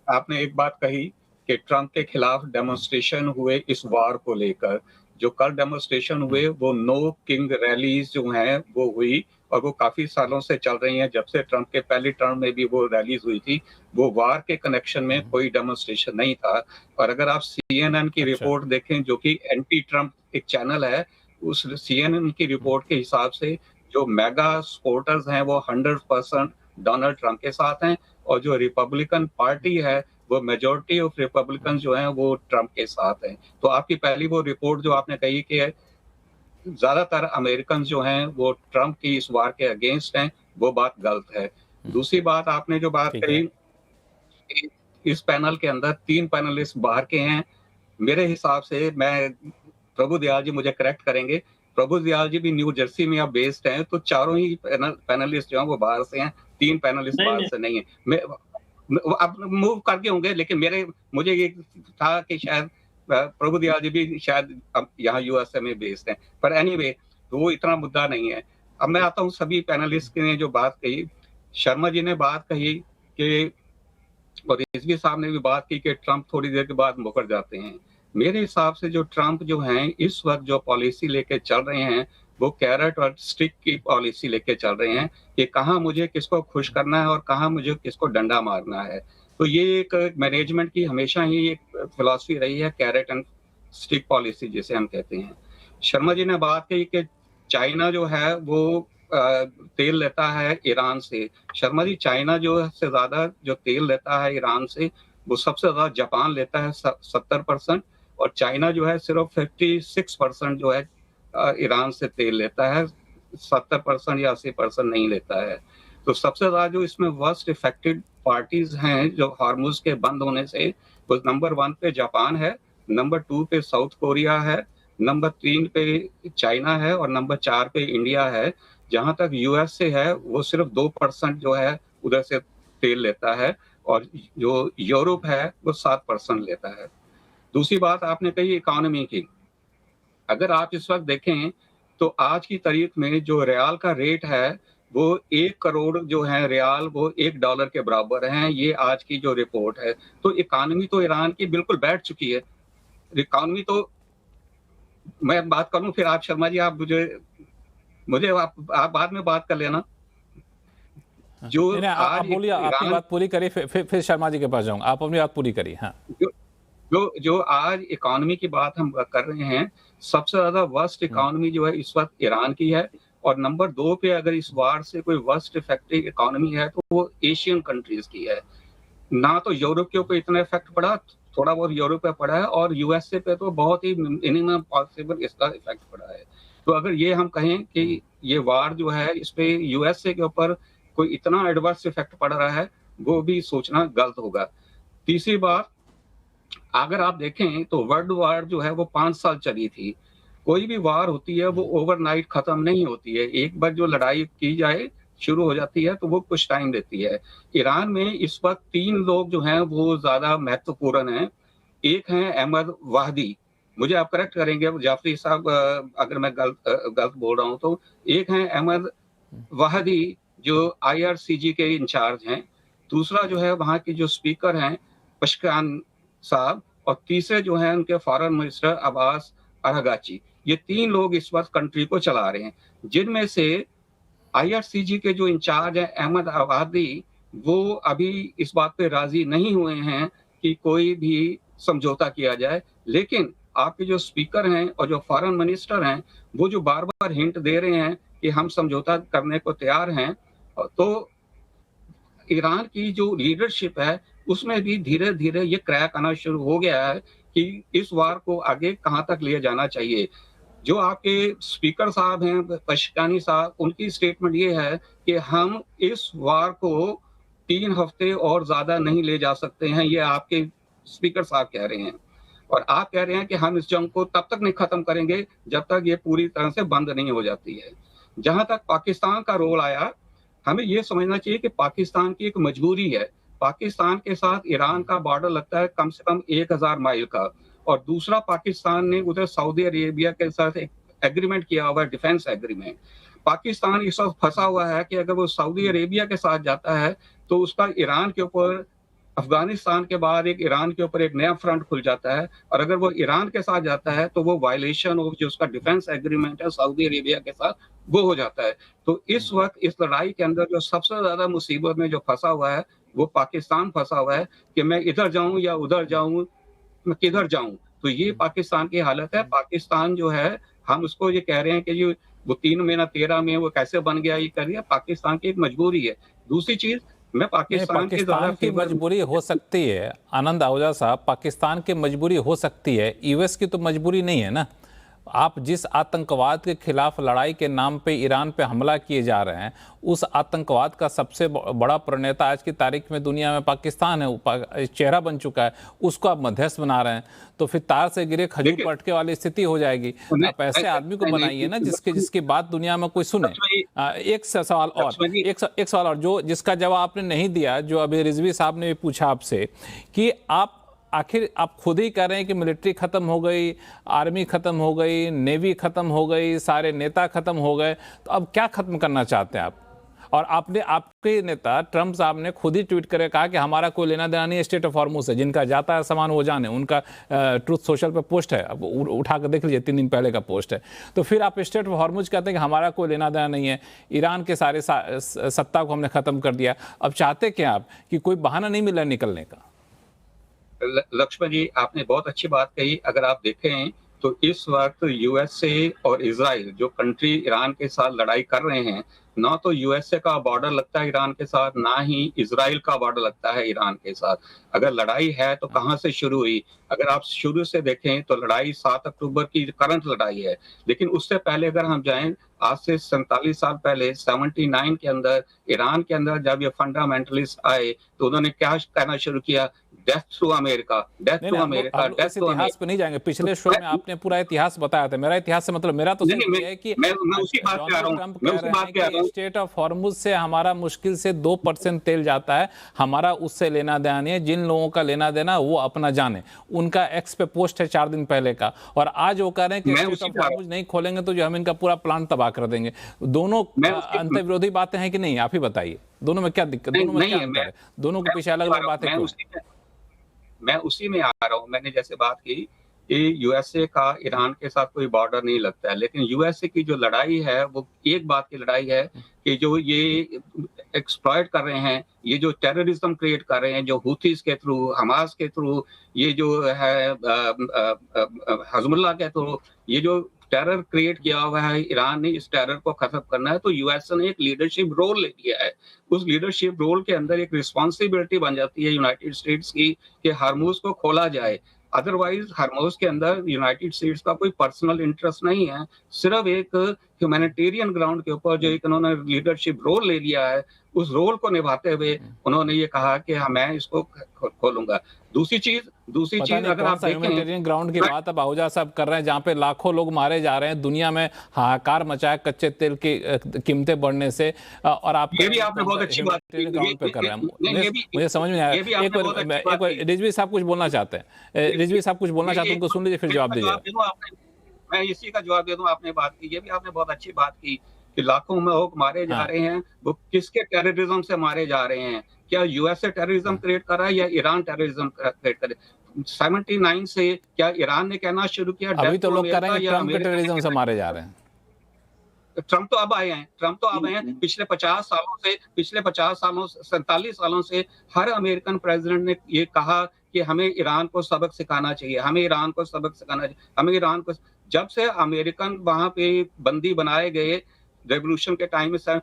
आपने एक बात कही कि ट्रंप के खिलाफ डेमोन्स्ट्रेशन हुए इस वार को लेकर। जो कल डेमोन्स्ट्रेशन हुए वो नो किंग रैलीज जो हैं वो हुई, और वो काफी सालों से चल रही हैं। जब से ट्रंप के पहली टर्म में भी वो रैलीज हुई थी, वो वार के कनेक्शन में कोई डेमोन्स्ट्रेशन नहीं था। और अगर आप CNN की रिपोर्ट देखें, जो कि एंटी ट्रंप एक चैनल है, उस CNN की रिपोर्ट के हिसाब से जो मेगा सपोर्टर्स हैं वो 100% डोनाल्ड ट्रंप के साथ हैं, और जो रिपब्लिकन पार्टी है वो मेजोरिटी ऑफ रिपब्लिकन जो हैं वो ट्रंप के साथ हैं। तो आपकी पहली वो रिपोर्ट जो आपने कही कि ज्यादातर अमेरिकन जो हैं वो ट्रंप की इस वार के अगेंस्ट हैं, वो बात गलत है। दूसरी बात आपने जो बात कही, इस पैनल के अंदर 3 पैनलिस्ट बाहर के हैं। मेरे हिसाब से, मैं प्रभु दयाल जी मुझे करेक्ट करेंगे, प्रभु दयाल जी भी न्यू जर्सी में अब बेस्ड हैं, तो चारों ही पैनलिस्ट जो हैं वो बाहर से हैं, 3 पैनलिस्ट बाहर से नहीं है। मैं अब मूव करके होंगे, लेकिन मुझे ये था कि शायद प्रभु दयाल जी भी शायद अब यहाँ USA में बेस्ड हैं, पर एनीवे वो इतना मुद्दा नहीं है। अब मैं आता हूँ सभी पैनलिस्ट ने जो बात कही। शर्मा जी ने बात कही कि, और रिजवी साहब ने भी बात की कि ट्रंप थोड़ी देर के बाद मुकर जाते हैं। मेरे हिसाब से जो ट्रंप जो हैं इस वक्त जो पॉलिसी लेके चल रहे हैं, वो कैरेट और स्टिक की पॉलिसी लेके चल रहे हैं कि कहाँ मुझे किसको खुश करना है और कहाँ मुझे किसको डंडा मारना है। तो ये एक मैनेजमेंट की हमेशा ही एक फिलॉसफी रही है, कैरेट एंड स्टिक पॉलिसी जिसे हम कहते हैं। शर्मा जी ने बात की कि चाइना जो है वो तेल लेता है ईरान से। शर्मा जी, चाइना जो से ज्यादा जो तेल लेता है ईरान से, वो सबसे ज्यादा जापान लेता है 70%, और चाइना जो है सिर्फ 56% जो है ईरान से तेल लेता है, 70% या 80% नहीं लेता है। तो सबसे ज्यादा जो इसमें वर्स्ट इफेक्टेड पार्टीज हैं जो हार्मुज के बंद होने से, वो नंबर 1 पे जापान है, नंबर 2 पे साउथ कोरिया है, नंबर 3 पे चाइना है, और नंबर 4 पे इंडिया है। जहां तक US से है, वो सिर्फ 2% जो है उधर से तेल लेता है, और जो यूरोप है वो 7% लेता है। दूसरी बात आपने कही इकोनॉमी की। अगर आप इस वक्त देखें तो आज की तारीख में जो रियाल का रेट है वो 1 करोड़ जो है रियाल वो $1 के बराबर हैं। ये आज की जो रिपोर्ट है। तो इकोनॉमी तो ईरान की बिल्कुल बैठ चुकी है। इकोनॉमी तो, मैं बात करूं फिर आप शर्मा जी, आप मुझे आप बाद में बात कर लेना। जो आप बोलिए, आपकी बात पूरी करिए, फिर शर्मा जी के पास जाऊंगा। आप अपनी बात पूरी करिए। हाँ, जो आज इकोनॉमी की बात हम कर रहे हैं, सबसे ज्यादा वर्स्ट इकोनॉमी जो है इस वक्त ईरान की है, और नंबर 2 पे अगर इस वार से कोई वर्स्ट इफेक्टिव इकोनॉमी है तो वो एशियन कंट्रीज की है। ना तो यूरोप के ऊपर इतना इफेक्ट पड़ा, थोड़ा बहुत यूरोप पे पड़ा है, और USA पे तो बहुत ही मिनिमम पॉसिबल इसका इफेक्ट पड़ा है। तो अगर ये हम कहें कि ये वार जो है इस पे USA के ऊपर कोई इतना एडवर्स इफेक्ट पड़ रहा है, वो भी सोचना गलत होगा। तीसरी बात, अगर आप देखें तो वर्ल्ड वार जो है वो 5 साल चली थी। कोई भी वार होती है वो ओवरनाइट खत्म नहीं होती है। एक बार जो लड़ाई की जाए, शुरू हो जाती है, तो वो कुछ टाइम लेती है। ईरान में इस वक्त 3 लोग जो हैं वो ज्यादा महत्वपूर्ण हैं। एक हैं अहमद वाहदी, मुझे आप करेक्ट करेंगे जाफरी साहब अगर मैं गलत बोल रहा हूं तो। एक हैं अहमद वाहदी जो IRCG के इंचार्ज हैं। दूसरा जो है वहाँ की जो स्पीकर हैं पशकान साहब, और तीसरे जो हैं उनके फॉरेन मिनिस्टर अब्बास अरागाची। ये 3 लोग इस वक्त कंट्री को चला रहे हैं, जिनमें से IRCG के जो इंचार्ज हैं अहमद वाहदी, वो अभी इस बात पे राजी नहीं हुए हैं कि कोई भी समझौता किया जाए। लेकिन आपके जो स्पीकर हैं और जो फॉरेन मिनिस्टर हैं, वो जो बार-बार हिंट दे रहे हैं कि हम समझौता करने को तैयार हैं, तो ईरान की जो लीडरशिप है, उसमें भी धीरे-धीरे ये क्रैक आना शुरू हो गया है कि इस वार को आगे कहाँ तक ले जाना चाहिए। जो आपके स्पीकर साहब हैं, पशकानी साहब, उनकी स्टेटमेंट ये है कि हम इस वार को 3 हफ्ते और ज़्यादा नहीं ले जा सकते हैं, ये आपके स्पीकर साहब कह रहे हैं। और आप कह रहे हैं कि हम इस जंग को तब तक नहीं खत्म करेंगे, जब तक ये पूरी तरह से बंद नहीं हो जाती है। जहाँ तक पाकिस्तान का रोल आया, हमें ये समझना चाहिए कि पाकिस्तान की एक मजबूरी है। पाकिस्तान के साथ ईरान का बॉर्डर लगता है कम से कम 1000 माइल का, और दूसरा पाकिस्तान ने उधर सऊदी अरेबिया के साथ एक एग्रीमेंट किया हुआ है, डिफेंस एग्रीमेंट। पाकिस्तान इस वक्त फंसा हुआ है कि अगर वो सऊदी अरेबिया के साथ जाता है तो उसका ईरान के ऊपर, अफगानिस्तान के बाद एक ईरान के ऊपर एक नया फ्रंट खुल जाता है, और अगर वो ईरान के साथ जाता है तो वो वायलेशन ऑफ जो उसका डिफेंस एग्रीमेंट है सऊदी अरेबिया के साथ, वो हो जाता है। तो इस वक्त इस लड़ाई के अंदर जो सबसे ज्यादा मुसीबत में जो फंसा हुआ है वो पाकिस्तान फंसा हुआ है कि मैं इधर जाऊं या उधर जाऊं, मैं किधर जाऊं। तो ये पाकिस्तान की हालत है। पाकिस्तान जो है, हम उसको ये कह रहे हैं कि ये वो 3 महीना 13 में वो कैसे बन गया, ये कर दिया, पाकिस्तान की एक मजबूरी है। दूसरी चीज, मैं पाकिस्तान की मजबूरी हो सकती है आनंद आहूजा साहब, पाकिस्तान की मजबूरी हो सकती है, यूएस की तो मजबूरी नहीं है ना। आप जिस आतंकवाद के खिलाफ लड़ाई के नाम पे ईरान पे हमला किए जा रहे हैं, उस आतंकवाद का सबसे बड़ा प्रणेता आज की तारीख में दुनिया में पाकिस्तान है, चेहरा बन चुका है, उसको आप मध्यस्थ बना रहे हैं, तो फिर तार से गिरे खजूर पटके वाली स्थिति हो जाएगी। आप ऐसे आदमी को बनाइए ना जिसकी बात दुनिया में कोई सुने। एक सवाल और जो जिसका जवाब आपने नहीं दिया, जो अभी रिजवी साहब ने भी पूछा आपसे कि आखिर आप खुद ही कह रहे हैं कि मिलिट्री खत्म हो गई, आर्मी खत्म हो गई, नेवी खत्म हो गई, सारे नेता खत्म हो गए, तो अब क्या खत्म करना चाहते हैं आप? और आपके नेता ट्रंप साहब ने खुद ही ट्वीट करके कहा कि हमारा कोई लेना देना नहीं है स्टेट ऑफ हॉर्मुज से, जिनका जाता है सामान वो जाने। उनका ट्रूथ सोशल पे पोस्ट है, अब उठा कर देख लीजिए, 3 दिन पहले का पोस्ट है। तो फिर आप स्टेट ऑफ हॉर्मुज कहते हैं कि हमारा कोई लेना देना नहीं है, ईरान के सारे सत्ता को हमने खत्म कर दिया। अब चाहते क्या आप कि कोई बहाना नहीं मिला निकलने का? लक्ष्मण जी, आपने बहुत अच्छी बात कही। अगर आप देखें तो इस वक्त यूएसए और इजराइल जो कंट्री ईरान के साथ लड़ाई कर रहे हैं, ना तो यूएसए का बॉर्डर लगता है ईरान के साथ, ना ही इजराइल का बॉर्डर लगता है ईरान के साथ। अगर लड़ाई है तो कहाँ से शुरू हुई? अगर आप शुरू से देखें तो लड़ाई 7 अक्टूबर की करंट लड़ाई है, लेकिन उससे पहले अगर हम जाएं, आज से 47 साल पहले 79 के अंदर ईरान के अंदर जब ये फंडामेंटलिस्ट आए तो उन्होंने क्या कहना शुरू किया? Death to America, death to America, death to America. इतिहास पे नहीं जाएंगे, पिछले शो में आपने पूरा इतिहास बताया था। मेरा इतिहास से मतलब मेरा तो सिर्फ है कि मैं उसी बात पे आ रहा हूं, मैं उसी बात पे आ रहा हूं। स्टेट ऑफ हॉर्मुज से हमारा मुश्किल से 2% तेल जाता है, हमारा उससे लेना देना नहीं है। जिन लोगों का लेना देना वो अपना जाने। उनका एक्स पे पोस्ट है 4 दिन पहले का, और आज वो कह रहे हैं कि स्टेट ऑफ हॉर्मुज नहीं खोलेंगे तो जो हम इनका पूरा प्लान तबाह कर देंगे। दोनों अंतर्विरोधी बातें हैं कि नहीं? आप ही बताइए, दोनों में क्या दिक्कत, दोनों में क्या अंतर है? दोनों के पीछे अलग अलग बातें। मैं उसी में आ रहा हूं। मैंने जैसे बात की कि यूएसए का ईरान के साथ कोई बॉर्डर नहीं लगता है, लेकिन यूएसए की जो लड़ाई है वो एक बात की लड़ाई है कि जो ये एक्सप्लॉइट कर रहे हैं, ये जो टेररिज्म क्रिएट कर रहे हैं, जो हुथीज के थ्रू, हमास के थ्रू, ये जो है हिजबुल्लाह के थ्रू, ये जो टेरर क्रिएट किया हुआ है ईरान ने, इस टेरर को खत्म करना है। तो यूएसए ने एक लीडरशिप रोल ले लिया है। उस लीडरशिप रोल के अंदर एक रिस्पॉन्सिबिलिटी बन जाती है यूनाइटेड स्टेट्स की कि हार्मूज को खोला जाए। अदरवाइज हार्मूज के अंदर यूनाइटेड स्टेट्स का कोई पर्सनल इंटरेस्ट नहीं है, सिर्फ एक ह्यूमैनिटेरियन ग्राउंड के ऊपर जो एक उन्होंने लीडरशिप रोल ले लिया है, उस रोल को निभाते हुए उन्होंने ये कहा कि मैं इसको खोलूंगा। दूसरी चीज अगर आप ह्यूमैनिटेरियन ग्राउंड की बात अब आहूजा साहब कर रहे हैं, जहाँ पे लाखों लोग मारे जा रहे हैं, दुनिया में हाहाकार मचाया कच्चे तेल की कीमतें बढ़ने से, और आप ये भी आपने बहुत अच्छी बात ग्राउंड पे कर रहे हैं। मुझे समझ में आया। एक बार रिजवी साहब कुछ बोलना चाहते हैं, रिजवी साहब कुछ बोलना चाहते हैं, उनको सुन लीजिए फिर जवाब दीजिए। मैं इसी का जवाब दे दूं। आपने बात की, ये भी आपने बहुत अच्छी बात की कि लाखों में लोग मारे जा रहे हैं, वो किसके टेररिज्म से मारे जा रहे हैं? क्या यूएसए टेररिज्म क्रिएट कर रहा है या ईरान टेररिज्म क्रिएट करे? 79 से क्या ईरान ने कहना शुरू किया? अभी तो लोग कह रहे हैं ट्रंप के टेररिज्म से मारे जा रहे हैं। ट्रंप तो अब आए हैं। पिछले 50 सालों से 47 सालों से हर अमेरिकन प्रेसिडेंट ने ये कहा कि हमें ईरान को सबक सिखाना चाहिए, हमें ईरान को सबक सिखाना चाहिए, हमें ईरान को। जब से अमेरिकन वहां पे बंदी बनाए गए रेवोल्यूशन के टाइम में सर,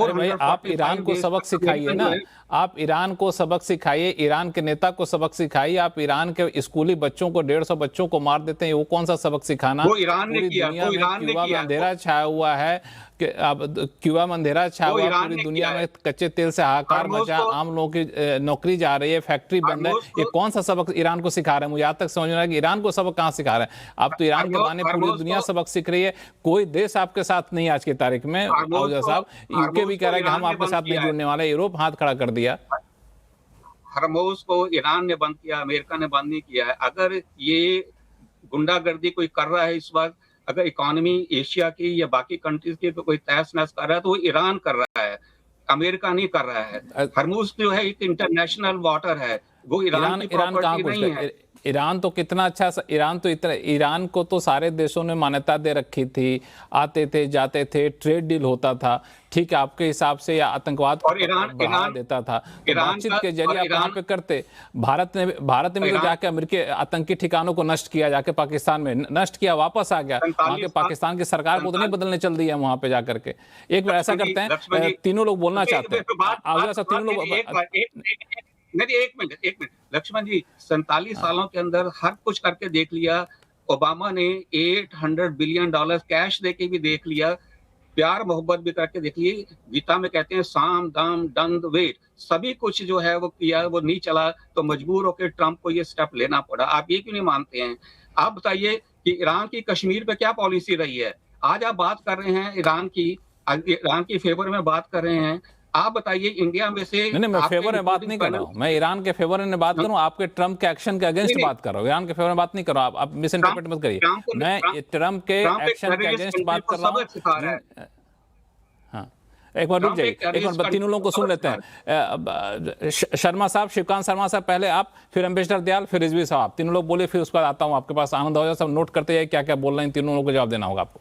अरे भाई, आप ईरान को सबक सिखाइए ना, आप ईरान को सबक सिखाइए, ईरान के नेता को सबक सिखाइए। आप ईरान के स्कूली बच्चों को 150 बच्चों को मार देते हैं, वो कौन सा सबक सिखाना? वो ईरान ने पूरी किया, दुनिया वो में ईरान ने क्यूबा में किया, अंधेरा छाया हुआ है कि अब क्यूबा में अंधेरा छाया वो हुआ, ईरान पूरी ने दुनिया किया में है। कच्चे तेल से हाहाकार हरमुज मचा, को- आम लोगों की नौकरी जा रही है, फैक्ट्री बंद है। हरमुज को- ये कौन सा सबक ईरान को सिखा रहे हैं? मुझे आज तक समझ में आ रहा है कि ईरान को सबक कहाँ सिखा रहे हैं आप? तो ईरान के हरमुज- बाने पूरी हरमुज दुनिया को- सबक सीख रही है, कोई देश आपके साथ नहीं आज की तारीख में। हरमुज आहूजा को- साहब, यूके भी हरमुज कह रहा है को कि हम ईरान ने आपके बंद साथ नहीं किया है। जुड़ने वाले, यूरोप हाथ खड़ा कर दिया। हरमुज को ईरान ने बंद किया, अमेरिका ने बंद नहीं किया है। अगर ये गुंडागर्दी कोई कर रहा है इस वक्त, अगर इकोनॉमी एशिया की या बाकी कंट्रीज की कोई तहस नहस कर रहा है तो वो ईरान कर रहा है, अमेरिका नहीं कर रहा है। हरमुज जो है एक इंटरनेशनल वाटर है, वो ईरान की ईरान कहाँ प्रॉपर्टी कुछ नहीं है। ईरान तो कितना अच्छा ईरान तो इतना, ईरान को तो सारे देशों ने मान्यता दे रखी थी, आते थे जाते थे, ट्रेड डील होता था, ठीक है आपके हिसाब से, या आतंकवाद को और बढ़ावा देता था, तो ईरान बातचीत का- के जरिए और आप वहां पे करते। भारत ने भी तो जाके अमेरिकी आतंकी ठिकानों को नष्ट किया, जाके पाकिस्तान में नष्ट किया, वापस आ गया। वहां के पाकिस्तान की सरकार को तो नहीं बदलने चल दी है वहां पे जाकर के। एक बार ऐसा करते हैं, तीनों लोग बोलना चाहते हैं, तीनों लोग। नहीं, एक मिनट लक्ष्मण जी, 47 सालों के अंदर हर कुछ करके देख लिया। ओबामा ने $800 बिलियन कैश देके भी देख लिया, प्यार मोहब्बत भी करके देख लिए। गीता में कहते हैं साम दाम दंड वेट, सभी कुछ जो है वो किया, वो नहीं चला तो मजबूर होकर ट्रंप को ये स्टेप लेना पड़ा। आप ये क्यों नहीं मानते हैं? आप बताइए कि ईरान की कश्मीर पे क्या पॉलिसी रही है। आज आप बात कर रहे हैं ईरान की फेवर में बात कर रहे हैं। आप बताइए इंडिया में से नहीं, मैं फेवर में बात नहीं कर रहा हूँ, मैं ईरान के फेवर में बात कर रहा हूँ, आपके ट्रम्प के एक्शन के अगेंस्ट बात कर रहा हूँ, ईरान के फेवर में बात नहीं कर रहा हूँ। आप मिस इंटरप्रेट मत करिए, मैं ट्रम्प के एक्शन के अगेंस्ट बात कर रहा हूँ। हाँ, एक बार रुक जाइए, एक बार तीनों लोगों को सुन लेते हैं। शर्मा साहब, शिवकांत शर्मा साहब पहले आप, फिर अम्बेसडर दयाल, फिर रिजवी साहब, तीनों लोग बोले, फिर उसके बाद आता हूँ आपके पास। आनंद आहूजा साहब नोट करते जाइए क्या क्या बोल रहे हैं, तीनों लोगों को जवाब देना होगा आपको।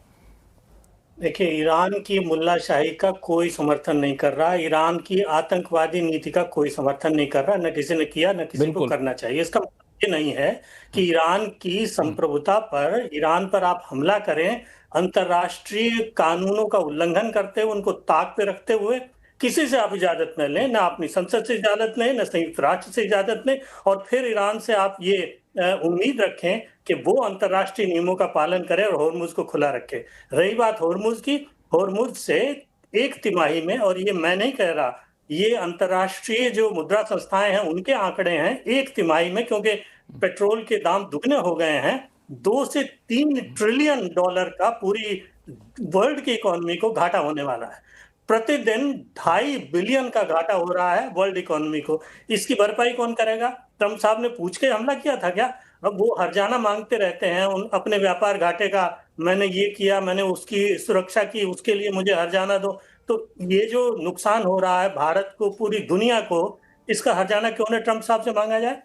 देखिए, ईरान की मुल्लाशाही का कोई समर्थन नहीं कर रहा, ईरान की आतंकवादी नीति का कोई समर्थन नहीं कर रहा, न किसी ने किया न किसी को करना चाहिए। इसका मतलब ये नहीं है कि ईरान की संप्रभुता पर, ईरान पर आप हमला करें, अंतर्राष्ट्रीय कानूनों का उल्लंघन करते हुए, उनको ताक पे रखते हुए किसी से आप इजाजत न लें, ना अपनी संसद से इजाजत लें, ना संयुक्त राष्ट्र से इजाजत लें, और फिर ईरान से आप ये उम्मीद रखें कि वो अंतर्राष्ट्रीय नियमों का पालन करे और होर्मुज को खुला रखे। रही बात होर्मुज की, होर्मुज से एक तिमाही में, और ये मैं नहीं कह रहा, ये अंतर्राष्ट्रीय जो मुद्रा संस्थाएं हैं उनके आंकड़े हैं, एक तिमाही में, क्योंकि पेट्रोल के दाम दुगने हो गए हैं, 2 से 3 ट्रिलियन डॉलर का पूरी वर्ल्ड की इकोनॉमी को घाटा होने वाला है। प्रतिदिन 2.5 बिलियन का घाटा हो रहा है वर्ल्ड इकोनॉमी को। इसकी भरपाई कौन करेगा? ट्रम्प साहब ने पूछ के हमला किया था क्या? अब वो हर्जाना मांगते रहते हैं अपने व्यापार घाटे का, मैंने ये किया, मैंने उसकी सुरक्षा की, उसके लिए मुझे हर्जाना दो। तो ये जो नुकसान हो रहा है भारत को, पूरी दुनिया को, इसका हर्जाना क्यों न ट्रम्प साहब से मांगा जाए?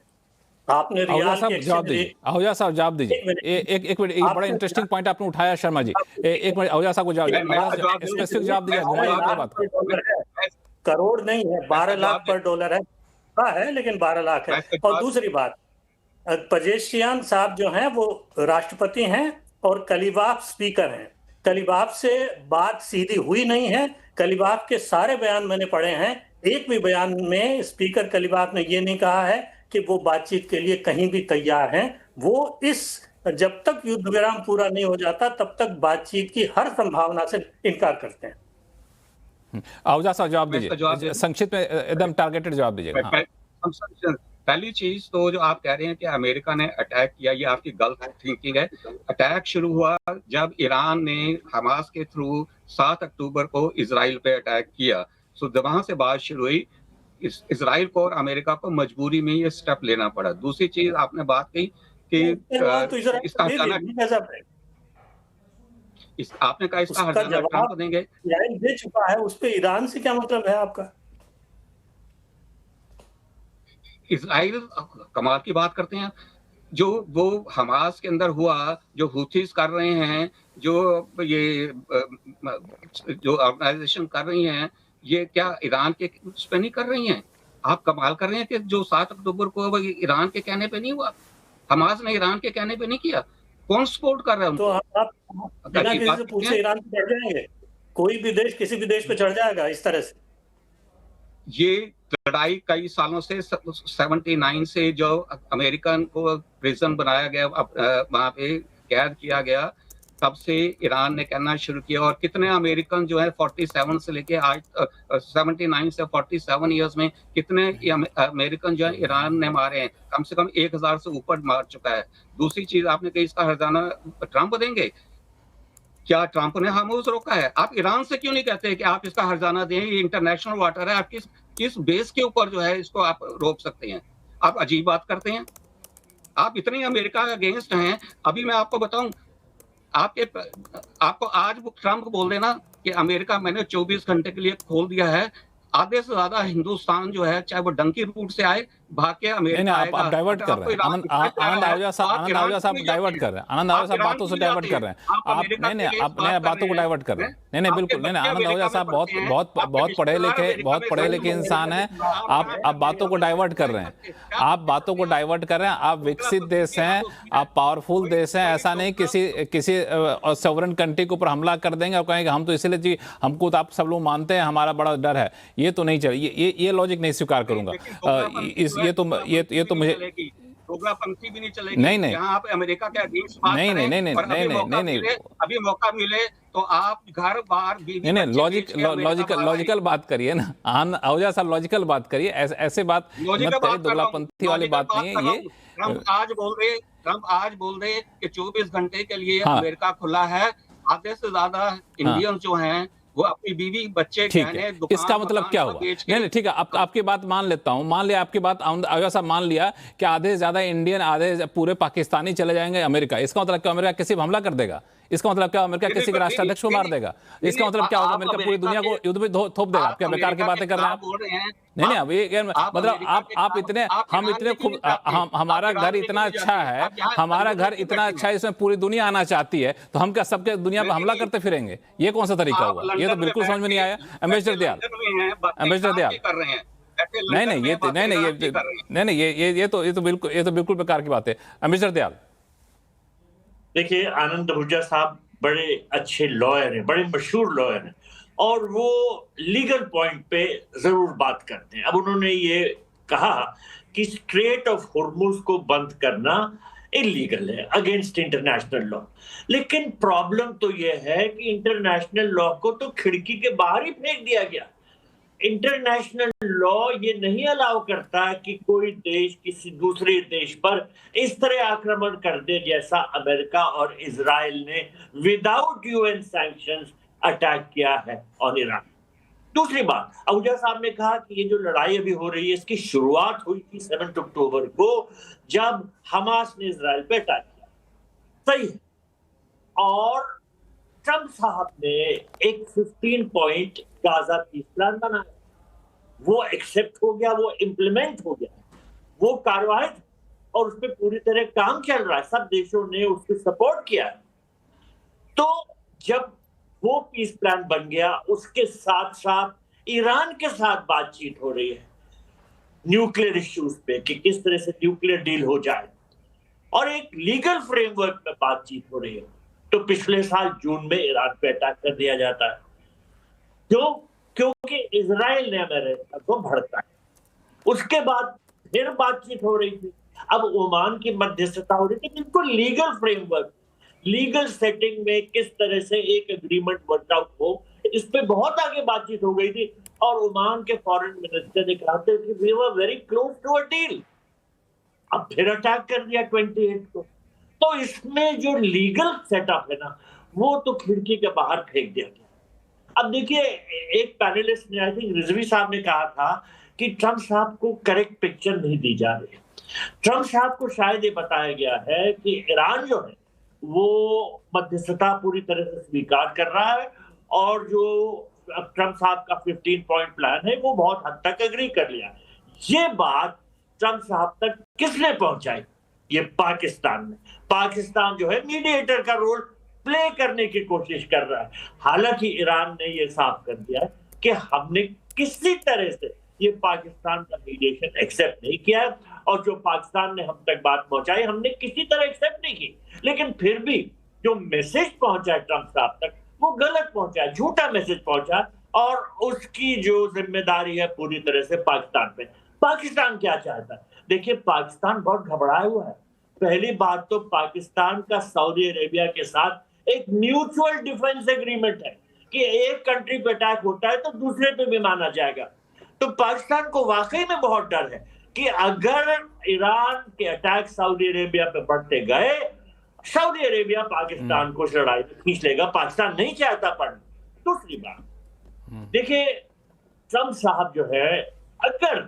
आपने आहूजा साहब जवाब दीजिए, आहूजा साहब जवाब दीजिए। एक मिनट, एक बड़ा इंटरेस्टिंग पॉइंट आपने उठाया शर्मा जी, एक मिनट आहूजा साहब को जवाब दीजिए, स्पेसिफिक जवाब दीजिए। करोड़ नहीं है, 12 लाख पर डॉलर है, लेकिन 12 लाख है। और दूसरी बात, पजेशियान साहब जो हैं वो राष्ट्रपति हैं और कलीबाफ स्पीकर हैं। कलीबाफ से बात सीधी हुई नहीं है। कलीबाफ के सारे बयान मैंने पढ़े हैं, एक भी बयान में स्पीकर कलीबाफ ने ये नहीं कहा है कि वो बातचीत के लिए कहीं भी तैयार हैं। वो जब तक युद्ध विराम पूरा नहीं हो जाता तब तक बातचीत की हर संभावना से इनकार करते हैं। आहूजा साहब जवाब दीजिए, संक्षिप्त में एकदम टारगेटेड जवाब दीजिएगा। पहली चीज तो जो आप कह रहे हैं कि अमेरिका ने अटैक किया, ये आपकी गलत थिंकिंग है। अटैक शुरू हुआ जब ईरान ने हमास के थ्रू 7 अक्टूबर को इजराइल पे अटैक किया। सो वहां से बात शुरू हुई। इजराइल को और अमेरिका को मजबूरी में ये स्टेप लेना पड़ा। दूसरी चीज आपने बात कही कि इसका हर्जाना, आपने कहा इसका हर्जाना ट्रंप देंगे, दे चुका है, उस पे ईरान से क्या मतलब है आपका? इजराइल कमाल की बात करते हैं, जो वो हमास के अंदर हुआ, जो हुथीज कर रहे हैं, जो ये जो ऑर्गेनाइजेशन कर रही हैं, ये क्या ईरान के उस पे नहीं कर रही हैं? आप कमाल कर रहे हैं कि जो 7 अक्टूबर को ईरान के कहने पे नहीं हुआ, हमास ने ईरान के कहने पे नहीं किया, कौन सपोर्ट कर रहा है तो उनको? आप बिना किसी से पूछे ईरान पे चढ़ जाएंगे? कोई भी देश किसी भी देश पे चढ़ जाएगा इस तरह से? ये लड़ाई कई सालों से 79 से जो अमेरिकन को प्रिजन बनाया गया, वहां पे कैद किया गया, तब से ईरान ने कहना शुरू किया। और कितने अमेरिकन जो है 47 से लेके आज 79 से 47 इयर्स में कितने अमेरिकन जो है ईरान ने मारे हैं, कम से कम 1000 से ऊपर मार चुका है। दूसरी चीज आपने कही, इसका हर्जाना ट्रंप देंगे, क्या ट्रंप ने हार्मोज रोका है? आप ईरान से क्यों नहीं कहते कि आप इसका हर्जाना दें, ये इंटरनेशनल वाटर है, आप किस बेस के ऊपर जो है इसको आप रोक सकते हैं? आप अजीब बात करते हैं, आप इतने अमेरिका के अगेंस्ट हैं। अभी मैं आपको बताऊं, आपको आज ट्रंप बोल देना कि अमेरिका मैंने 24 घंटे के लिए खोल दिया है, आधे से ज्यादा हिंदुस्तान जो है, चाहे वो डंकी रूट से आए, भाग के अमेरिका आएगा। आप डाइवर्ट कर रहे हैं। आनंद आहूजा साहब डाइवर्ट कर रहे हैं। आनंद आहूजा साहब बातों से डाइवर्ट कर रहे हैं। आप नहीं आप बातों को डाइवर्ट कर रहे हैं। नहीं बिल्कुल नहीं। आनंद आहूजा साहब बहुत पढ़े लिखे इंसान हैं। आप बातों को डाइवर्ट कर रहे हैं। आप विकसित देश हैं, आप पावरफुल देश हैं। ऐसा नहीं किसी सॉवरेन कंट्री के ऊपर हमला कर देंगे और कहेंगे हम तो इसलिए हमको तो आप सब लोग मानते हैं, हमारा बड़ा डर है। ये तो नहीं चले, ये लॉजिक नहीं स्वीकार करूंगा। ये तो मुझे पंक्ति भी नहीं चलेगी। नहीं यहाँ आप अमेरिका के अगेंस्ट बात करें, नहीं अभी मौका मिले तो आप घर बार लॉजिकल बात करिए ना। आहूजा साहब लॉजिकल बात करिए, ऐसे बात मत करिए, दुगलापंथी वाली बात नहीं है ये। ट्रंप आज बोल रहे कि 24 घंटे के लिए अमेरिका खुला है, आधे से ज्यादा इंडियन जो हैं वो अपनी बीवी बच्चे गहने दुकान, इसका मतलब क्या हुआ? नहीं ठीक है, आपकी बात मान लेता हूं, मान लिया आपकी बात, आहूजा साहब मान लिया कि आधे से ज्यादा इंडियन, आधे पूरे पाकिस्तानी चले जाएंगे अमेरिका। इसका मतलब क्या अमेरिका किसी पर हमला कर देगा? इसका मतलब क्या अमेरिका किसी के राष्ट्राध्यक्ष को मार देगा? इसका मतलब क्या होगा? अमेरिका पूरी दुनिया को युद्ध में थोप देगा? आप क्या बेकार की बातें कर रहे हैं? नहीं अब ये मतलब आप इतने खूब, हमारा घर इतना अच्छा है, हमारा घर इतना अच्छा है, इसमें पूरी दुनिया आना चाहती है, तो हम क्या सबके दुनिया पर हमला करते फिरेंगे? ये कौन सा तरीका हुआ? ये तो बिल्कुल समझ में नहीं आया। एम्बेसडर दयाल ये तो बिल्कुल बेकार की बात है। एम्बेसडर दयाल, देखिए, आनंद आहूजा साहब बड़े अच्छे लॉयर हैं, बड़े मशहूर लॉयर हैं, और वो लीगल पॉइंट पे जरूर बात करते हैं। अब उन्होंने ये कहा कि स्ट्रेट ऑफ हॉर्मुज को बंद करना इलीगल है, अगेंस्ट इंटरनेशनल लॉ। लेकिन प्रॉब्लम तो ये है कि इंटरनेशनल लॉ को तो खिड़की के बाहर ही फेंक दिया गया। इंटरनेशनल लॉ ये नहीं अलाउ करता कि कोई देश किसी दूसरे देश पर इस तरह आक्रमण कर दे जैसा अमेरिका और इजराइल ने विदाउट यूएन सैंक्शंस अटैक किया है ऑन ईरान। दूसरी बात, आहूजा साहब ने कहा कि ये जो लड़ाई अभी हो रही है इसकी शुरुआत हुई थी 7 अक्टूबर को, जब हमास ने इजराइल पे अटैक किया। सही है, और ट्रंप साहब ने एक 15 पॉइंट गाजा पीस प्लान बनाया, वो एक्सेप्ट हो गया, वो इंप्लीमेंट हो गया, वो कार्रवाई और उस पर पूरी तरह काम चल रहा है, सब देशों ने उसको सपोर्ट किया। तो जब वो पीस प्लान बन गया, उसके साथ साथ ईरान के साथ बातचीत हो रही है न्यूक्लियर इश्यूज पे कि किस तरह से न्यूक्लियर डील हो जाए, और एक लीगल फ्रेमवर्क में बातचीत हो रही है। तो पिछले साल जून में ईरान पे अटैक कर दिया जाता है। क्यों? क्योंकि इजराइल ने अमेरिका को भड़काया। उसके बाद फिर बातचीत हो रही थी, अब ओमान की मध्यस्थता हो रही थी, बिल्कुल लीगल फ्रेमवर्क, लीगल सेटिंग में किस तरह से एक एग्रीमेंट वर्कआउट हो, इस पे बहुत आगे बातचीत हो गई थी। और ओमान के फॉरेन मिनिस्टर ने कहा था कि we were very close to a deal. अब फिर अटैक कर दिया 28 को। तो इसमें जो लीगल सेटअप है ना, वो तो खिड़की के बाहर फेंक दिया गया। अब देखिए, एक पैनलिस्ट ने, आई थिंक रिजवी साहब ने कहा था कि ट्रंप साहब को करेक्ट पिक्चर नहीं दी जा रही। ट्रंप साहब को शायद ये बताया गया है कि ईरान जो है वो मध्यस्थता पूरी तरह से स्वीकार कर रहा है, और जो ट्रंप साहब का 15 पॉइंट प्लान है वो बहुत हद तक एग्री कर लिया। ये बात ट्रंप साहब तक किसने पहुंचाई? ये पाकिस्तान ने। पाकिस्तान जो है मीडिएटर का रोल प्ले करने की कोशिश कर रहा है। हालांकि ईरान ने यह साफ कर दिया है कि हमने किसी तरह से ये पाकिस्तान का मीडिएशन एक्सेप्ट नहीं किया है, और जो पाकिस्तान ने हम तक बात पहुंचाई हमने किसी तरह एक्सेप्ट नहीं की, लेकिन फिर भी जो मैसेज पहुंचा है ट्रंप साहब तक वो गलत पहुंचा है, झूठा मैसेज पहुंचा, और उसकी जो जिम्मेदारी है पूरी तरह से पाकिस्तान पे। पाकिस्तान क्या चाहता है? देखिए, पाकिस्तान बहुत घबराया हुआ है। पहली बात तो पाकिस्तान का सऊदी अरेबिया के साथ एक म्यूचुअल डिफेंस एग्रीमेंट है कि एक कंट्री पे अटैक होता है तो दूसरे पे भी माना जाएगा। तो पाकिस्तान को वाकई में बहुत डर है कि अगर ईरान के अटैक सऊदी अरेबिया पे बढ़ते गए, सऊदी अरेबिया पाकिस्तान को लड़ाई में खींच लेगा। पाकिस्तान नहीं चाहता पढ़ना। दूसरी बात, देखिए, ट्रंप साहब जो है अगर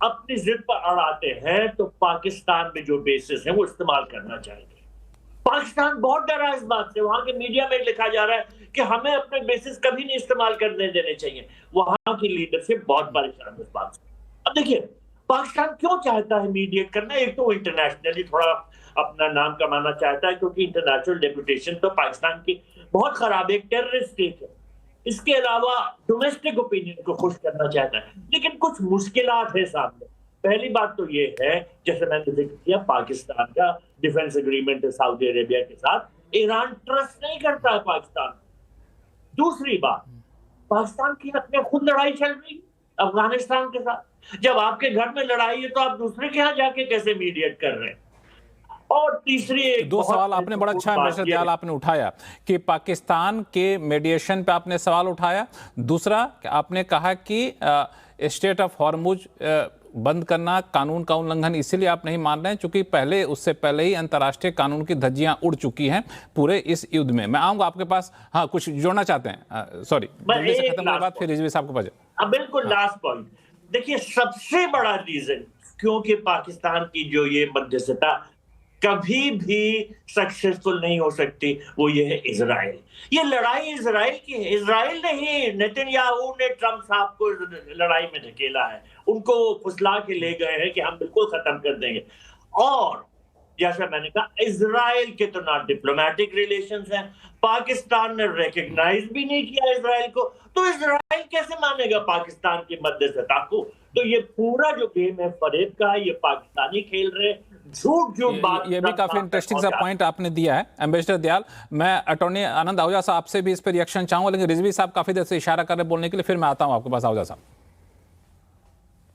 अपनी जिद पर अड़ाते हैं तो पाकिस्तान में जो बेसिस है वो इस्तेमाल करना चाहेंगे। पाकिस्तान बहुत डरा है इस बात से। वहां के मीडिया में लिखा जा रहा है कि हमें अपने बेसिस कभी नहीं इस्तेमाल करने देने चाहिए। वहां की लीडरशिप बहुत परेशान है इस बात से। अब देखिए, पाकिस्तान क्यों चाहता है मीडिएट करना? एक तो इंटरनेशनली थोड़ा अपना नाम कमाना चाहता है, क्योंकि इंटरनेशनल डेपुटेशन तो पाकिस्तान की बहुत खराब, एक टेररिस्ट स्टेट है। इसके अलावा डोमेस्टिक ओपिनियन को खुश करना चाहता है, लेकिन कुछ मुश्किलात है सामने। पहली बात तो ये है, जैसे मैंने जिक्र किया, पाकिस्तान का डिफेंस एग्रीमेंट है सऊदी अरेबिया के साथ, ईरान ट्रस्ट नहीं करता है पाकिस्तान। दूसरी बात, पाकिस्तान की अपने खुद लड़ाई चल रही अफगानिस्तान के साथ। जब आपके घर में लड़ाई है तो आप दूसरे के यहाँ जाके कैसे मीडिएट कर रहे हैं? और तीसरी एक दो सवाल आपने बड़ा अच्छा एम्बेसडर दयाल आपने उठाया कि पाकिस्तान के मीडिएशन पे आपने सवाल उठाया। दूसरा, आपने कहा कि स्टेट ऑफ हॉर्मुज बंद करना कानून का उल्लंघन इसीलिए आप नहीं मान रहे हैं क्योंकि पहले, उससे पहले ही अंतर्राष्ट्रीय कानून की धज्जियां उड़ चुकी हैं पूरे इस युद्ध में। मैं आऊंगा आपके पास। हाँ, कुछ जोड़ना चाहते हैं? सॉरी, जल्दी से खत्म होने के बाद फिर रिजवी साहब को पास। बिल्कुल लास्ट पॉइंट। देखिए, सबसे बड़ा रीजन क्योंकि पाकिस्तान की जो ये मध्यस्थता कभी भी सक्सेसफुल नहीं हो सकती, वो ये है इजराइल। ये लड़ाई इजराइल की है। इजराइल ने ही, नेतन्याहू ने ट्रंप साहब को लड़ाई में धकेला है, उनको फुसला के ले गए हैं कि हम बिल्कुल खत्म कर देंगे। और जैसा मैंने कहा, इजराइल के तो ना डिप्लोमेटिक रिलेशंस हैं, पाकिस्तान ने रिकॉग्नाइज भी नहीं किया इजराइल को, तो इजराइल कैसे मानेगा पाकिस्तान की मध्यस्थता को? तो ये पूरा जो गेम है फरेब का है, ये पाकिस्तानी खेल रहे, झूठ झूठ बात। ये भी काफी इंटरेस्टिंग सा पॉइंट आपने दिया है एम्बेसडर दयाल। मैं अटॉर्नी आनंद आहूजा साहब आपसे भी इस पर रिएक्शन चाहूंगा, लेकिन रिजवी साहब काफी देर से इशारा कर रहे बोलने के लिए, फिर मैं आता हूं आपके पास। आहूजा साहब।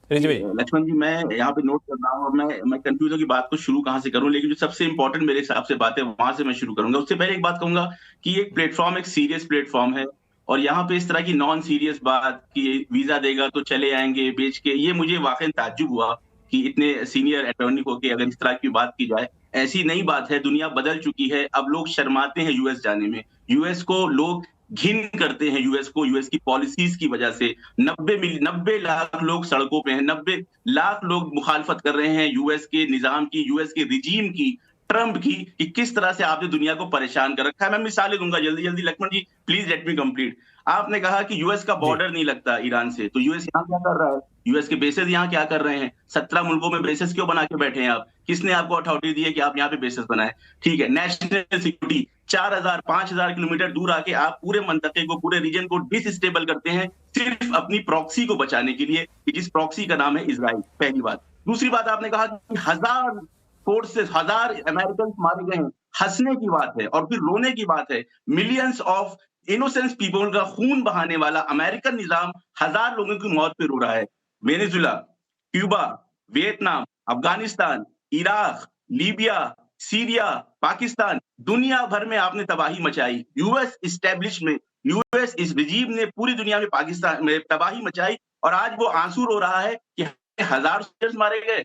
रिजवी। लक्ष्मण जी, मैं यहाँ पे नोट कर रहा हूँ, मैं कंफ्यूज हूँ कि बात को शुरू कहाँ से करूँ, लेकिन जो सबसे इंपॉर्टेंट मेरे हिसाब से बात है वहां से मैं शुरू करूंगा। उससे पहले एक बात कहूंगा कि एक प्लेटफॉर्म एक सीरियस प्लेटफॉर्म है, और यहाँ पे इस तरह की नॉन सीरियस बात कि वीजा देगा तो चले आएंगे बेच के, ये मुझे वाकई ताज्जुब हुआ कि इतने सीनियर अटॉर्नी को कि अगर इस तरह की बात की जाए। ऐसी नई बात है, दुनिया बदल चुकी है। अब लोग शर्माते हैं यूएस जाने में, यूएस को लोग घिन करते हैं, यूएस को, यूएस की पॉलिसीज की वजह से। 90 लाख लोग सड़कों पे हैं, 90 लाख लोग मुखालफत कर रहे हैं यूएस के निजाम की, यूएस के रिजीम की, ट्रंप की, कि किस तरह से आपने दुनिया को परेशान कर रखा है। मैं मिसालें दूंगा जल्दी जल्दी। लक्ष्मण जी, प्लीज लेट मी कंप्लीट। आपने कहा कि यूएस का बॉर्डर नहीं लगता ईरान से, तो यूएस यहाँ क्या कर रहा है? यूएस के बेसेस यहाँ क्या कर रहे हैं? 17 मुल्कों में बेसेस क्यों बना के बैठे हैं आप? किसने आपको अथॉरिटी दी है कि आप यहाँ पे बेसेस बनाए? ठीक है, नेशनल सिक्योरिटी, 4000-5000 किलोमीटर दूर आके आप पूरे मंतके को, पूरे रीजन को डिसस्टेबल करते हैं सिर्फ अपनी प्रॉक्सी को बचाने के लिए, कि जिस प्रॉक्सी का नाम है इजराइल। पहली बात। दूसरी बात, आपने कहा कि 1000 फोर्सेस, 1000 अमेरिकन मारे गए हैं। हंसने की बात है और फिर रोने की बात है। मिलियंस ऑफ इनोसेंस पीपल का खून बहाने वाला अमेरिकन निजाम 1000 लोगों की मौत पे रो रहा है। Venezuela, Cuba, Vietnam, Afghanistan, Iraq, Libya, Syria, Pakistan, दुनिया भर में आपने तबाही मचाई। यूएस इस्टेब्लिशमेंट, यूएस इस रिजीम ने पूरी दुनिया में पाकिस्तान में तबाही मचाई, और आज वो आंसू रो रहा है कि 1000 सोल्जर्स मारे गए।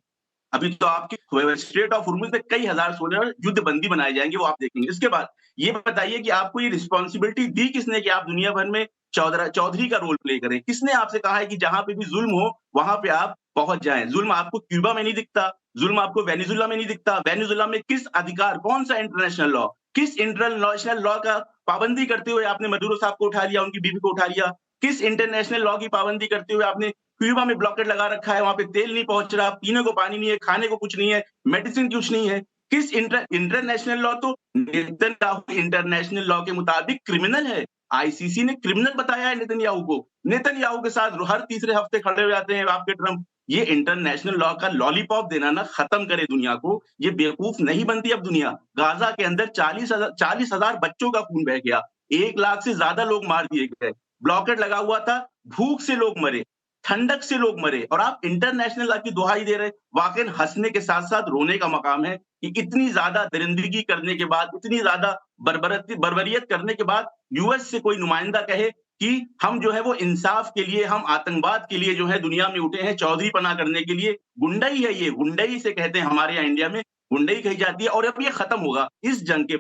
अभी तो आपके स्ट्रेट ऑफ हॉर्मुज में कई हजार सोल्जर युद्ध बंदी बनाए जाएंगे, वो आप देखेंगे। इसके बाद ये बताइए कि आपको ये रिस्पॉन्सिबिलिटी दी किसने कि आप दुनिया भर में चौधरी का रोल प्ले करें? किसने आपसे कहा है कि जहां पे भी जुल्म हो वहां पे आप पहुंच जाएं? जुल्म आपको क्यूबा में नहीं दिखता, जुल्म आपको वेनेजुला में नहीं दिखता। वेनेजुला में किस अधिकार, कौन सा इंटरनेशनल लॉ, किस इंटरनेशनल लॉ का पाबंदी करते हुए आपने मदुरो साहब को उठा लिया, उनकी बीवी को उठा लिया? किस इंटरनेशनल लॉ की पाबंदी करते हुए आपने क्यूबा में ब्लॉकेट लगा रखा है, वहां पे तेल नहीं पहुंच रहा, पीने को पानी नहीं है, खाने को कुछ नहीं है, मेडिसिन कुछ नहीं है? किस इंटरनेशनल लॉ, तो नेतन्याहू इंटरनेशनल लॉ के मुताबिक क्रिमिनल है। आईसीसी ने क्रिमिनल बताया है नेतन्याहू को। नेतन्याहू के साथ हर तीसरे हफ्ते खड़े हो जाते हैं आपके ट्रंप। ये इंटरनेशनल लॉ का लॉलीपॉप देना ना खत्म करे दुनिया को। ये बेवकूफ नहीं बनती अब दुनिया। गाजा के अंदर 40,000 बच्चों का खून बह गया, 1 लाख से ज्यादा लोग मार दिए गए, ब्लॉकेट लगा हुआ था, भूख से लोग मरे, ठंडक से लोग मरे, और आप इंटरनेशनल लॉ की दुहाई दे रहे। वाकई हंसने के साथ साथ रोने का मकाम है कि इतनी ज्यादा दरिंदगी करने के बाद, इतनी ज्यादा बर्बरियत करने के बाद यूएस से कोई नुमाइंदा कहे कि हम जो है वो इंसाफ के लिए, हम आतंकवाद के लिए जो है दुनिया में उठे हैं, चौधरी पना करने के लिए। गुंडई है ये, गुंडई से कहते हैं हमारे यहाँ इंडिया में, गुंडई कही जाती है। और अब ये खत्म होगा इस जंग के।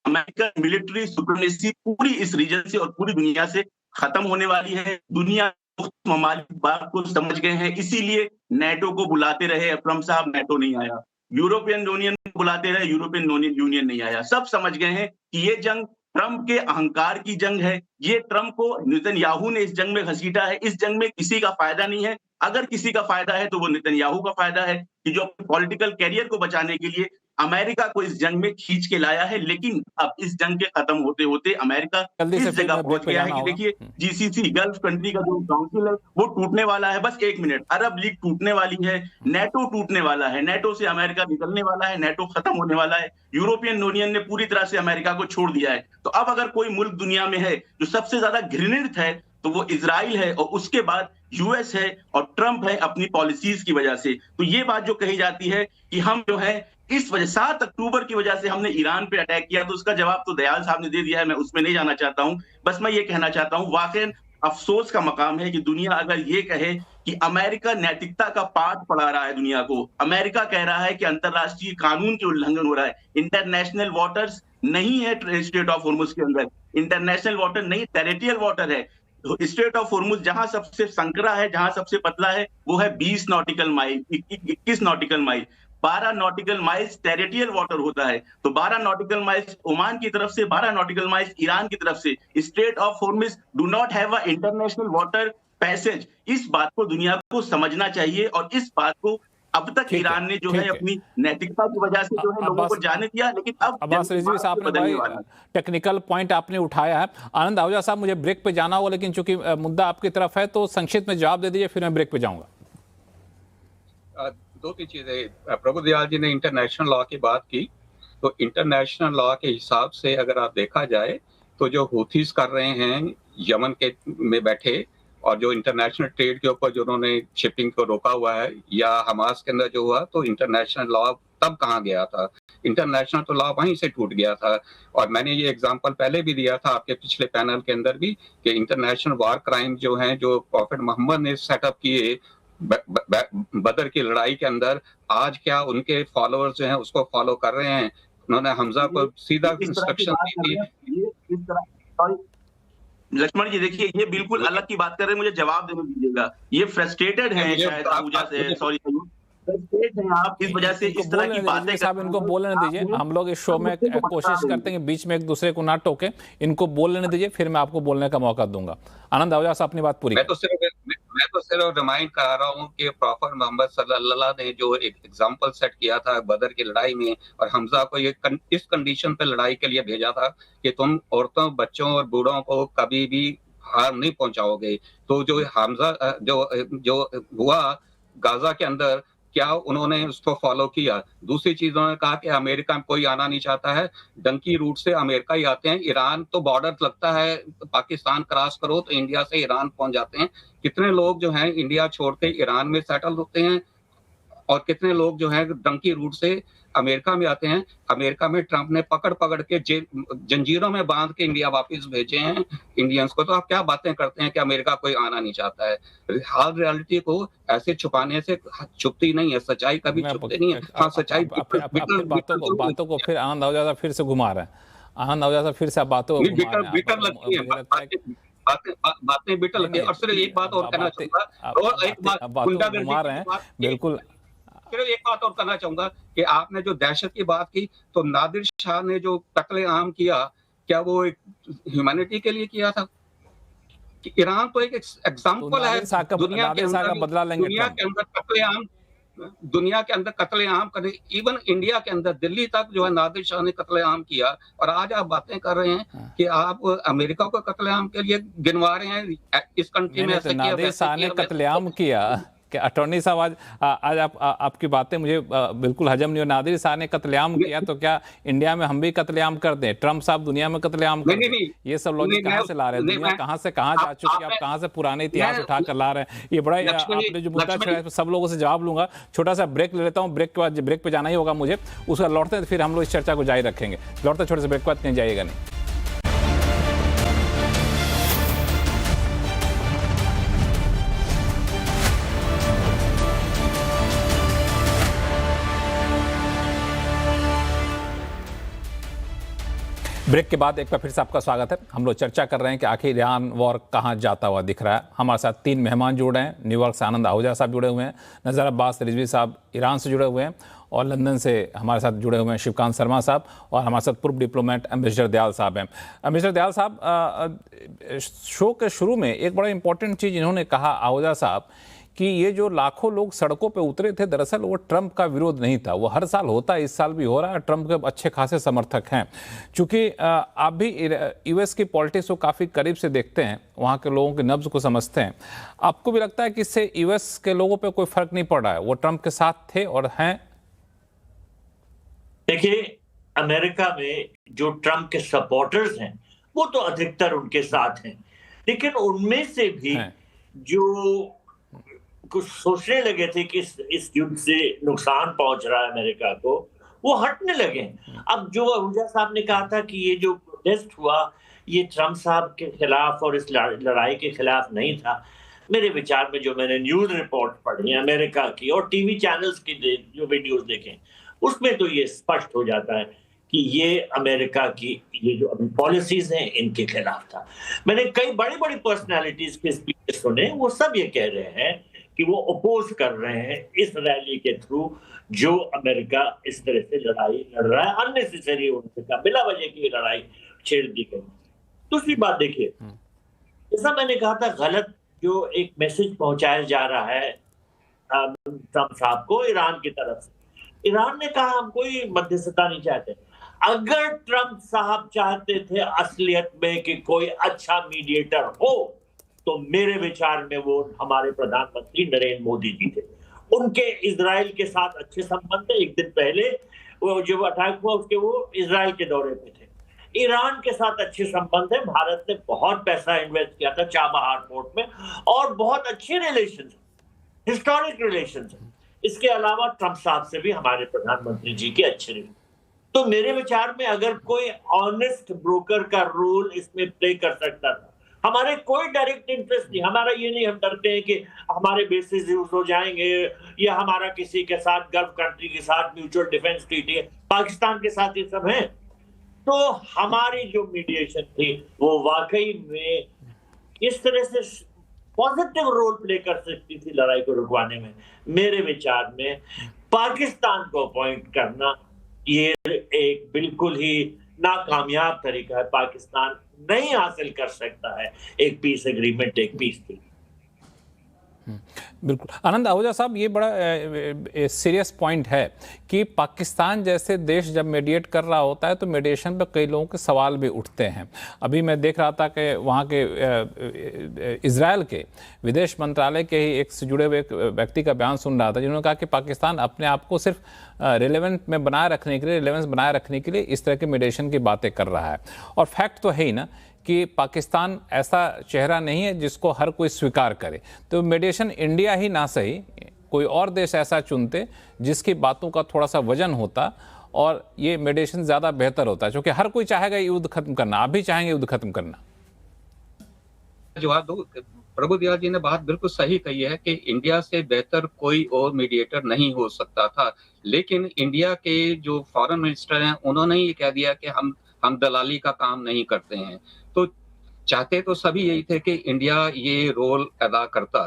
अमेरिकन मिलिट्री सुप्रीमेसी पूरी इस रीजन से और पूरी दुनिया से खत्म होने वाली है। दुनिया ममालिक बात को समझ गए हैं, इसीलिए नेटो को बुलाते रहे ट्रंप साहब, नेटो नहीं आया। यूरोपियन यूनियन को बुलाते रहे, यूरोपियन यूनियन नहीं आया। सब समझ गए हैं कि ये जंग ट्रंप के अहंकार की जंग है। ये ट्रंप को नेतन्याहू ने इस जंग में घसीटा है। इस जंग में किसी का फायदा नहीं है। अगर किसी का फायदा है तो वो नेतन्याहू का फायदा है कि जो पॉलिटिकल कैरियर को बचाने के लिए अमेरिका को इस जंग में खींच के लाया है। लेकिन अब इस जंग के खत्म होते होते अमेरिका इस जगह पहुंच गया है कि देखिए जीसीसी गल्फ कंट्री का जो काउंसिल है वो टूटने वाला है। बस 1 मिनट, अरब लीग टूटने वाली है, नेटो टूटने वाला है, नेटो से अमेरिका निकलने वाला है, नेटो खत्म होने वाला है, यूरोपियन यूनियन ने पूरी तरह से अमेरिका को छोड़ दिया है। तो अब अगर कोई मुल्क दुनिया में है जो सबसे ज्यादा घृणित है तो वो इजराइल है, और उसके बाद यूएस है और ट्रंप है अपनी पॉलिसीज की वजह से। तो ये बात जो कही जाती है कि हम जो है इस वजह 7 अक्टूबर की वजह से हमने ईरान पे अटैक किया, तो उसका जवाब तो दयाल साहब ने दे दिया है, मैं उसमें नहीं जाना चाहता हूं। बस मैं ये कहना चाहता हूं, वाकई अफसोस का मकाम है कि दुनिया अगर ये कहे कि अमेरिका नैतिकता का पाठ पढ़ा रहा है दुनिया को। अमेरिका कह रहा है कि अंतरराष्ट्रीय कानून के उल्लंघन हो रहा है। इंटरनेशनल वाटर्स नहीं है स्ट्रेट ऑफ होर्मुज के अंदर, इंटरनेशनल वाटर नहीं, टेरिटोरियल वाटर है। स्ट्रेट ऑफ होर्मुज जहां सबसे संकरा है, जहां सबसे पतला है, वो है 20 nautical mile, 21 nautical mile. 12 nautical miles territorial water होता है। तो 12 नॉटिकल माइल्स ओमान की तरफ से, 12 नॉटिकल माइल्स ईरान की तरफ से। Straight of Hormuz do not have a international water passage. इस बात को दुनिया को समझना चाहिए, और इस बात को अब तक ईरान ने जो है अपनी नैतिकता की वजह से जो है लोगों को जाने दिया, लेकिन अब अब्बास रिजवी साहब ने भाई टेक्निकल पॉइंट आपने उठाया है। आनंद आहूजा साहब, मुझे ब्रेक पे जाना होगा, लेकिन चूंकि मुद्दा आपकी तरफ है तो संक्षिप्त में जवाब दे दीजिए, फिर मैं ब्रेक पे जाऊंगा। 2-3 चीजें। प्रभु दयाल जी ने इंटरनेशनल लॉ की बात की, तो इंटरनेशनल लॉ के हिसाब से अगर आप देखा जाए तो जो हुथीस कर रहे हैं यमन के में बैठे, और जो इंटरनेशनल ट्रेड के ऊपर जो उन्होंने शिपिंग को रोका हुआ है, या हमास के अंदर जो हुआ, तो इंटरनेशनल लॉ तब कहाँ गया था? इंटरनेशनल तो लॉ वहीं से टूट गया था। और मैंने ये एग्जांपल पहले भी दिया था आपके पिछले पैनल के अंदर भी कि इंटरनेशनल वार क्राइम जो हैं, जो प्रॉफेट मोहम्मद ने सेटअप किए बदर की लड़ाई के अंदर, आज क्या उनके फॉलोअर्स जो हैं उसको फॉलो कर रहे हैं? उन्होंने हमजा को सीधा इंस्ट्रक्शन दी थी। लक्ष्मण जी देखिए, ये बिल्कुल अलग की बात कर रहे हैं, मुझे जवाब देने दीजिएगा। ये फ्रस्ट्रेटेड हैं शायद आहूजा से, सॉरी फ्रस्ट्रेटेड हैं आप, इस वजह से इस तरह की बातें साहब इनको बोलने दीजिए। हम लोग इस शो में कोशिश करते हैं कि बीच में एक दूसरे को ना टोके, इनको बोलने दीजिए, फिर मैं आपको बोलने का मौका दूंगा। आनंद आहूजा साहब अपनी बात पूरी। मैं तो सिर्फ रिमाइंड करा रहा हूँ कि प्रॉफेट मोहम्मद सल्लल्लाहु अलैहि ने जो एक एग्जांपल सेट किया था बदर की लड़ाई में, और हमजा को ये इस कंडीशन पे लड़ाई के लिए भेजा था कि तुम औरतों, बच्चों और बूढ़ों को कभी भी हार नहीं पहुंचाओगे। तो जो हमजा जो हुआ गाजा के अंदर, क्या उन्होंने उसको फॉलो किया? दूसरी चीज उन्होंने कहा कि अमेरिका में कोई आना नहीं चाहता है, डंकी रूट से अमेरिका ही आते हैं। ईरान तो बॉर्डर लगता है, पाकिस्तान क्रॉस करो तो इंडिया से ईरान पहुंच जाते हैं। कितने लोग जो हैं इंडिया छोड़ के ईरान में सेटल होते हैं, और कितने लोग जो हैं डंकी रूट से अमेरिका में आते हैं। अमेरिका में ट्रंप ने पकड़ के जंजीरों में बांध के इंडिया वापस भेजे हैं इंडियंस को। तो आप क्या बातें करते हैं कि अमेरिका कोई आना नहीं चाहता है? हाल रियलिटी को ऐसे छुपाने से छुपती नहीं है, सच्चाई कभी छुपती नहीं है। हाँ, सच्चाई बातों को फिर आनंद आहूजा फिर से घुमा रहे हैं। आनंद आहूजा फिर से बातों बिटर लगती है, बातें बिटर लगती है। और सिर्फ एक बात और कहना चाहूंगा, और एक बात घुमा रहे हैं, बिल्कुल सिर्फ एक बात और कहना चाहूंगा कि आपने जो दहशत की बात की, तो नादिर शाह ने जो कत्ले-आम किया, क्या वो ह्यूमैनिटी के लिए किया था? कि ईरान तो एक एग्जांपल है दुनिया के अंदर, बदला लेंगे दुनिया के अंदर कत्ले-आम दुनिया के अंदर कत्लेआम करने, इवन इंडिया के अंदर दिल्ली तक जो है नादिर शाह ने कत्लेआम किया, और आज आप बातें कर रहे हैं कि आप अमेरिका को कत्लेआम के लिए गिनवा रहे हैं। इस कंट्री में ऐसा किया, नादिर शाह ने कत्लेआम किया कि अटॉर्नी साहब आज आपकी बातें मुझे बिल्कुल हजम नहीं हो। नादिर शाह ने कत्लेआम किया तो क्या इंडिया में हम भी कत्लेआम कर दें? ट्रम्प साहब दुनिया में कत्लेआम कर दें? ये सब लॉजिक कहाँ से ला रहे हैं? दुनिया कहाँ से कहाँ जा चुकी है? आप कहाँ से पुराने इतिहास उठा कर ला रहे हैं? ये बड़ा आपने जो मुद्दा छेड़ा है सब लोगों से जवाब लूंगा। छोटा सा ब्रेक ले लेता हूँ, ब्रेक के बाद ब्रेक पे जाना ही होगा मुझे, उसका लौटते फिर हम लोग इस चर्चा को जारी रखेंगे। लौटते छोटे से ब्रेक के बाद कहीं जाइएगा नहीं। ब्रेक के बाद एक बार फिर से आपका स्वागत है। हम लोग चर्चा कर रहे हैं कि आखिर ईरान वॉर कहां जाता हुआ दिख रहा है। हमारे साथ 3 मेहमान जुड़ रहे हैं। न्यूयॉर्क से आनंद आहूजा साहब जुड़े हुए हैं, नज़र अब्बास रिजवी साहब ईरान से जुड़े हुए हैं, और लंदन से हमारे साथ जुड़े हुए हैं शिवकांत शर्मा साहब, और हमारे साथ पूर्व डिप्लोमेट एम्बेसडर दयाल साहब हैं। एम्बेसडर दयाल साहब, शो के शुरू में एक बड़ा इंपॉर्टेंट चीज़ इन्होंने कहा आहूजा साहब कि ये जो लाखों लोग सड़कों पे उतरे थे, दरअसल वो ट्रंप का विरोध नहीं था। वो हर साल होता है, इस साल भी हो रहा है। ट्रंप के अच्छे खासे समर्थक हैं। चूंकि आप भी यूएस की पॉलिटिक्स को काफ़ी करीब से देखते हैं, वहाँ के लोगों के नब्ज को समझते हैं, आपको भी लगता है कि इससे यूएस के लोगों पे कोई फर्क नहीं पड़ रहा है? वो ट्रंप के साथ थे और हैं। देखिए, अमेरिका में जो ट्रंप के सपोर्टर्स हैं वो तो अधिकतर उनके साथ हैं, लेकिन उनमें से भी जो कुछ सोचने लगे थे कि इस युद्ध से नुकसान पहुंच रहा है अमेरिका को, वो हटने लगे। अब जो आहूजा साहब ने कहा था कि ये जो प्रोटेस्ट हुआ ये ट्रंप साहब के खिलाफ और इस लड़ाई के खिलाफ नहीं था, मेरे विचार में जो मैंने न्यूज रिपोर्ट पढ़ी है अमेरिका की और टीवी चैनल्स की जो वीडियोस देखे, उसमें तो ये स्पष्ट हो जाता है कि ये अमेरिका की ये जो अभी पॉलिसीज हैं इनके खिलाफ था। मैंने कई बड़ी बड़ी पर्सनालिटीज के स्पीच सुने, वो सब ये कह रहे हैं कि वो अपोज कर रहे हैं इस रैली के थ्रू जो अमेरिका इस तरह से लड़ाई लड़ रहा है, अननेसेसरी उनका बिला वजह की लड़ाई छेड़ दी गई। दूसरी बात देखिए, जैसा मैंने कहा था, गलत जो एक मैसेज पहुंचाया जा रहा है ट्रंप साहब को ईरान की तरफ से। ईरान ने कहा हम कोई मध्यस्थता नहीं चाहते। अगर ट्रंप साहब चाहते थे असलियत में कि कोई अच्छा मीडिएटर हो, तो मेरे विचार में वो हमारे प्रधानमंत्री नरेंद्र मोदी जी थे। उनके इजराइल के साथ अच्छे संबंध थे। एक दिन पहले वो जो अटैक हुआ उसके वो इजराइल के दौरे पे थे। ईरान के साथ अच्छे संबंध है। भारत ने बहुत पैसा इन्वेस्ट किया था चाबहार पोर्ट में, और बहुत अच्छे रिलेशन, हिस्टोरिक रिलेशन है। इसके अलावा ट्रंप साहब से भी हमारे प्रधानमंत्री जी के अच्छे रिलेशन। तो मेरे विचार में अगर कोई ऑनेस्ट ब्रोकर का रोल इसमें प्ले कर सकता था, हमारे कोई डायरेक्ट इंटरेस्ट नहीं, हमारा ये नहीं हम डरते हैं कि हमारे बेसिस यूज हो जाएंगे या हमारा किसी के साथ गल्फ कंट्री के साथ म्यूचुअल डिफेंस ट्रीटी है, पाकिस्तान के साथ ये सब है। तो हमारी जो मीडिएशन थी वो वाकई में इस तरह से पॉजिटिव रोल प्ले कर सकती थी लड़ाई को रुकवाने में। मेरे विचार में पाकिस्तान को अपॉइंट करना ये एक बिल्कुल ही नाकामयाब तरीका है। पाकिस्तान नहीं हासिल कर सकता है एक पीस एग्रीमेंट, एक पीस ट्रीटी। बिल्कुल आनंद आहूजा साहब, ये बड़ा सीरियस पॉइंट है कि पाकिस्तान जैसे देश जब मीडिएट कर रहा होता है तो मीडिएशन पर कई लोगों के सवाल भी उठते हैं। अभी मैं देख रहा था कि वहाँ के इजराइल के विदेश मंत्रालय के ही एक से जुड़े हुए एक व्यक्ति का बयान सुन रहा था, जिन्होंने कहा कि पाकिस्तान अपने आप को सिर्फ रिलेवेंट में बनाए रखने के लिए, रिलेवेंस बनाए रखने के लिए इस तरह के मीडिएशन की बातें कर रहा है। और फैक्ट तो है ही ना कि पाकिस्तान ऐसा चेहरा नहीं है जिसको हर कोई स्वीकार करे। तो मीडिएशन इंडिया ही ना सही, कोई और देश ऐसा चुनते जिसकी बातों का थोड़ा सा वजन होता और ये मीडिएशन ज़्यादा बेहतर होता है, क्योंकि हर कोई चाहेगा युद्ध खत्म करना। आप भी चाहेंगे युद्ध खत्म करना। जवाब दो। प्रभु दयाल जी ने बात बिल्कुल सही कही है कि इंडिया से बेहतर कोई और मीडिएटर नहीं हो सकता था, लेकिन इंडिया के जो फॉरेन मिनिस्टर हैं उन्होंने ये कह दिया कि हम दलाली का काम नहीं करते हैं। तो चाहते तो सभी यही थे कि इंडिया ये रोल अदा करता।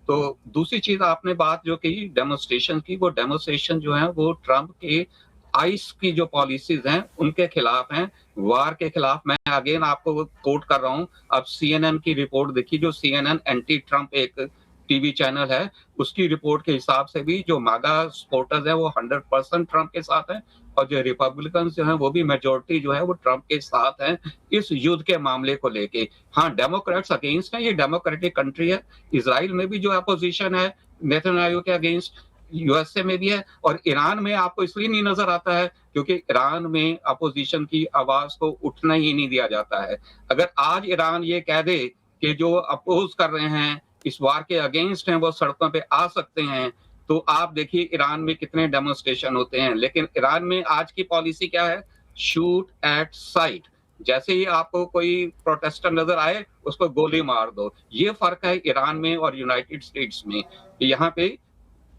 तो दूसरी चीज आपने बात जो की डेमोन्स्ट्रेशन की, वो डेमोन्स्ट्रेशन जो है वो ट्रंप के आइस की जो पॉलिसीज हैं उनके खिलाफ हैं, वार के खिलाफ। मैं अगेन आपको कोट कर रहा हूं, अब CNN की रिपोर्ट देखी, जो CNN एंटी ट्रंप एक टीवी चैनल है, उसकी रिपोर्ट के हिसाब से भी जो मागा सपोर्टर्स हैं वो 100% ट्रंप के साथ हैं और जो रिपब्लिकन्स जो हैं वो भी मेजॉरिटी जो है वो ट्रंप के साथ हैं इस युद्ध के मामले को लेके। हाँ, डेमोक्रेट्स अगेंस्ट हैं, ये डेमोक्रेटिक कंट्री है। इजराइल में भी जो अपोजिशन है नेतन्याहू के अगेंस्ट, यूएसए में भी है, और ईरान में आपको इसलिए नहीं नजर आता है क्योंकि ईरान में अपोजिशन की आवाज को उठना ही नहीं दिया जाता है। अगर आज ईरान ये कह दे कि जो अपोज कर रहे हैं, इस वार के अगेंस्ट हैं, वो सड़कों पे आ सकते हैं, तो आप देखिए ईरान में कितने डेमोन्स्ट्रेशन होते हैं। लेकिन ईरान में आज की पॉलिसी क्या है? Shoot at site. जैसे ही आपको कोई प्रोटेस्टर नजर आए उसको गोली मार दो। ये फर्क है ईरान में और यूनाइटेड स्टेट्स में। यहाँ पे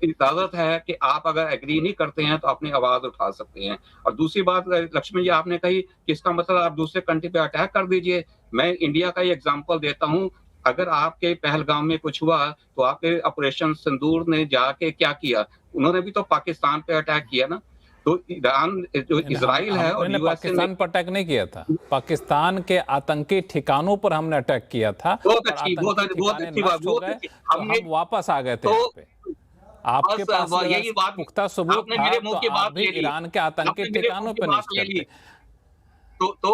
इजाजत है कि आप अगर एग्री नहीं करते हैं तो अपनी आवाज उठा सकते हैं। और दूसरी बात लक्ष्मण जी आपने कही कि इसका मतलब आप दूसरे कंट्री पे अटैक कर दीजिए। मैं इंडिया का ही एग्जांपल देता हूं। अगर आपके पहलगाम में कुछ हुआ तो आपके ऑपरेशन सिंदूर ने जाके क्या किया? उन्होंने भी तो पाकिस्तान पे अटैक किया ना। तो ईरान जो इजराइल है और यूएसए पाकिस्तान पर अटैक नहीं किया था, पाकिस्तान के आतंकी ठिकानों पर हमने अटैक किया था। बहुत अच्छी बात। हम वापस आ गए थे यहाँ पे। आपके पास यही बात पुख्ता सबूत था मेरे मुंह की तो बात आप भी ईरान के आतंकी ठिकानों पर नहीं करते। तो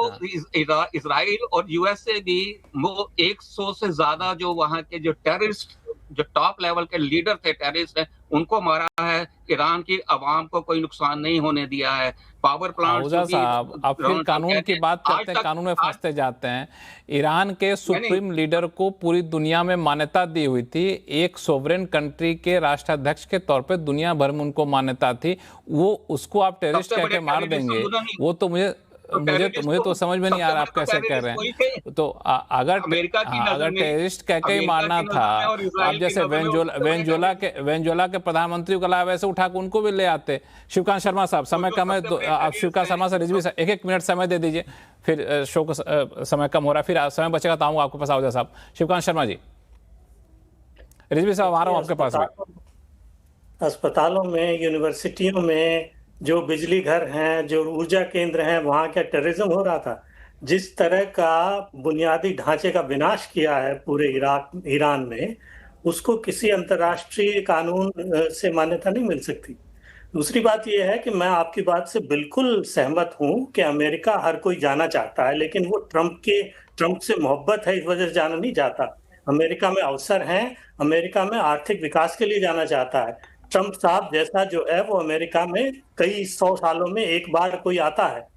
इजराइल और यूएसए भी वो 100 से ज्यादा जो वहां के जो टेररिस्ट, जो टॉप लेवल के लीडर थे टेररिस्ट हैं, उनको मारा है। ईरान की आवाम को कोई नुकसान नहीं होने दिया है। पावर प्लांट साहब, आप फिर कानून की बात करते हैं, कानून में फंसते जाते हैं। ईरान के सुप्रीम लीडर को पूरी दुनिया में मान्यता दी हुई थी, एक सोवरेन कंट्री के राष्ट्राध्यक्ष के तौर पे दुनिया भर में उनको मान्यता थी। वो उसको आप टेररिस्ट कह के मार देंगे, वो तो मुझे तो समझ में नहीं आ रहा आप कैसे कह रहे हैं। तो अगर टेररिस्ट कह के ही मारना था, आप जैसे वेनेजुएला के प्रधानमंत्री को अलावा वैसे उठा के उनको भी ले आते। शिवकांत शर्मा साहब, समय कम है तो आप शिवकांत शर्मा से रिजवी साहब 1-1 मिनट समय दे दीजिए, फिर शो का समय कम हो रहा है, फिर समय बचेगा तो आऊंगा आपके पास। आओ साहब, शिवकांत शर्मा जी, रिजवी साहब आ रहा हूँ आपके पास भी। अस्पतालों में, यूनिवर्सिटियों में जो बिजली घर हैं, जो ऊर्जा केंद्र हैं, वहां क्या टेररिज्म हो रहा था? जिस तरह का बुनियादी ढांचे का विनाश किया है पूरे ईरान में, उसको किसी अंतर्राष्ट्रीय कानून से मान्यता नहीं मिल सकती। दूसरी बात यह है कि मैं आपकी बात से बिल्कुल सहमत हूं कि अमेरिका हर कोई जाना चाहता है, लेकिन वो ट्रंप से मोहब्बत है इस वजह से जाना नहीं चाहता। अमेरिका में अवसर हैं, अमेरिका में आर्थिक विकास के लिए जाना चाहता है। ट्रंप साहब जैसा जो है वो अमेरिका में कई 100 सालों में एक बार कोई आता है।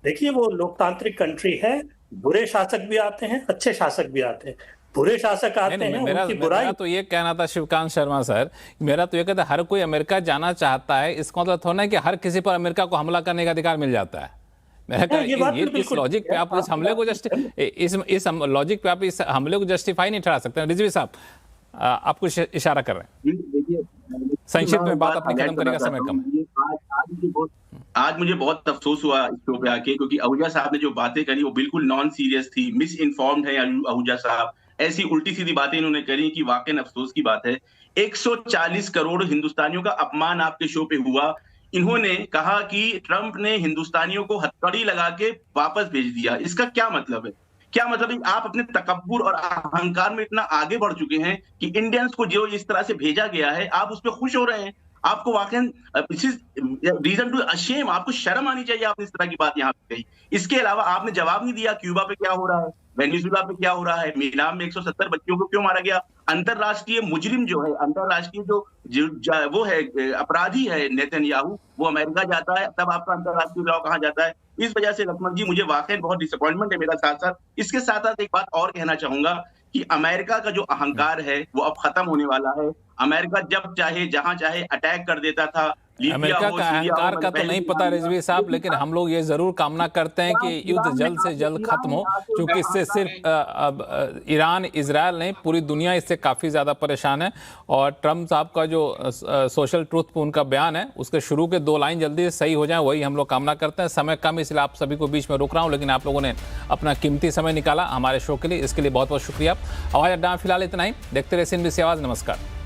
देखिए, वो लोकतांत्रिक कंट्री है, बुरे शासक भी आते हैं, अच्छे शासक भी आते हैं। बुरे शासक आते हैं, उनकी बुराई। मेरा तो ये कहना था शिवकांत शर्मा सर, मेरा तो ये कहता है हर कोई अमेरिका जाना चाहता है, इसका मतलब थोड़ा ना कि हर किसी पर अमेरिका को हमला करने का अधिकार मिल जाता है। इस लॉजिक पे आप इस हमले को इस लॉजिक पे आप इस हमले को जस्टिफाई नहीं ठहरा सकते। रिजवी साहब, आप कुछ इशारा कर रहे हैं, संक्षिप्त में बात अपनी खत्म करेगा, समय कम है। आज मुझे बहुत अफसोस हुआ इस शो पे आके, क्योंकि आहूजा साहब ने जो बातें करी वो बिल्कुल नॉन सीरियस थी, मिस इन्फॉर्म्ड है आहूजा साहब। ऐसी उल्टी सीधी बातें इन्होंने करी कि वाकई अफसोस की बात है। 140 करोड़ हिंदुस्तानियों का अपमान आपके शो पे हुआ। इन्होंने कहा कि ट्रंप ने हिंदुस्तानियों को हथकड़ी लगा के वापस भेज दिया। इसका क्या मतलब है? क्या मतलब है? आप अपने तकब्बुर और अहंकार में इतना आगे बढ़ चुके हैं कि इंडियंस को जो इस तरह से भेजा गया है आप उस पर खुश हो रहे हैं। आपको वाकई रीजन टू अशेम, आपको शर्म आनी चाहिए आपने इस तरह की बात यहाँ पे कही। इसके अलावा आपने जवाब नहीं दिया क्यूबा पे क्या हो रहा है, वेनेजुएला पे क्या हो रहा है, मिलान में 170 बच्चों को क्यों मारा गया। अंतरराष्ट्रीय मुजरिम जो है, अंतरराष्ट्रीय जो वो है अपराधी है नेतन्याहू, वो अमेरिका जाता है, तब आपका अंतरराष्ट्रीय लॉ कहाँ जाता है। इस वजह से लक्ष्मण जी मुझे वाकई बहुत डिसअपॉइंटमेंट है मेरा। साथ साथ इसके साथ साथ एक बात और कहना चाहूंगा कि अमेरिका का जो अहंकार है वो अब खत्म होने वाला है। अमेरिका जब चाहे जहां चाहे अटैक कर देता था। अमेरिका का अहंकार का तो नहीं पता रिजवी साहब, लेकिन हम लोग ये जरूर कामना करते हैं कि युद्ध जल्द से जल्द खत्म हो, क्योंकि इससे सिर्फ ईरान इजराइल नहीं पूरी दुनिया इससे काफ़ी ज़्यादा परेशान है। और ट्रंप साहब का जो सोशल ट्रूथ पे उनका बयान है उसके शुरू के 2 लाइन जल्दी से सही हो जाए, वही हम लोग कामना करते हैं। समय कम इसलिए आप सभी को बीच में रोक रहा हूँ, लेकिन आप लोगों ने अपना कीमती समय निकाला हमारे शो के लिए, इसके लिए बहुत बहुत शुक्रिया। आवाज़ अड्डा फिलहाल इतना ही, देखते रहे CNBC आवाज़। नमस्कार।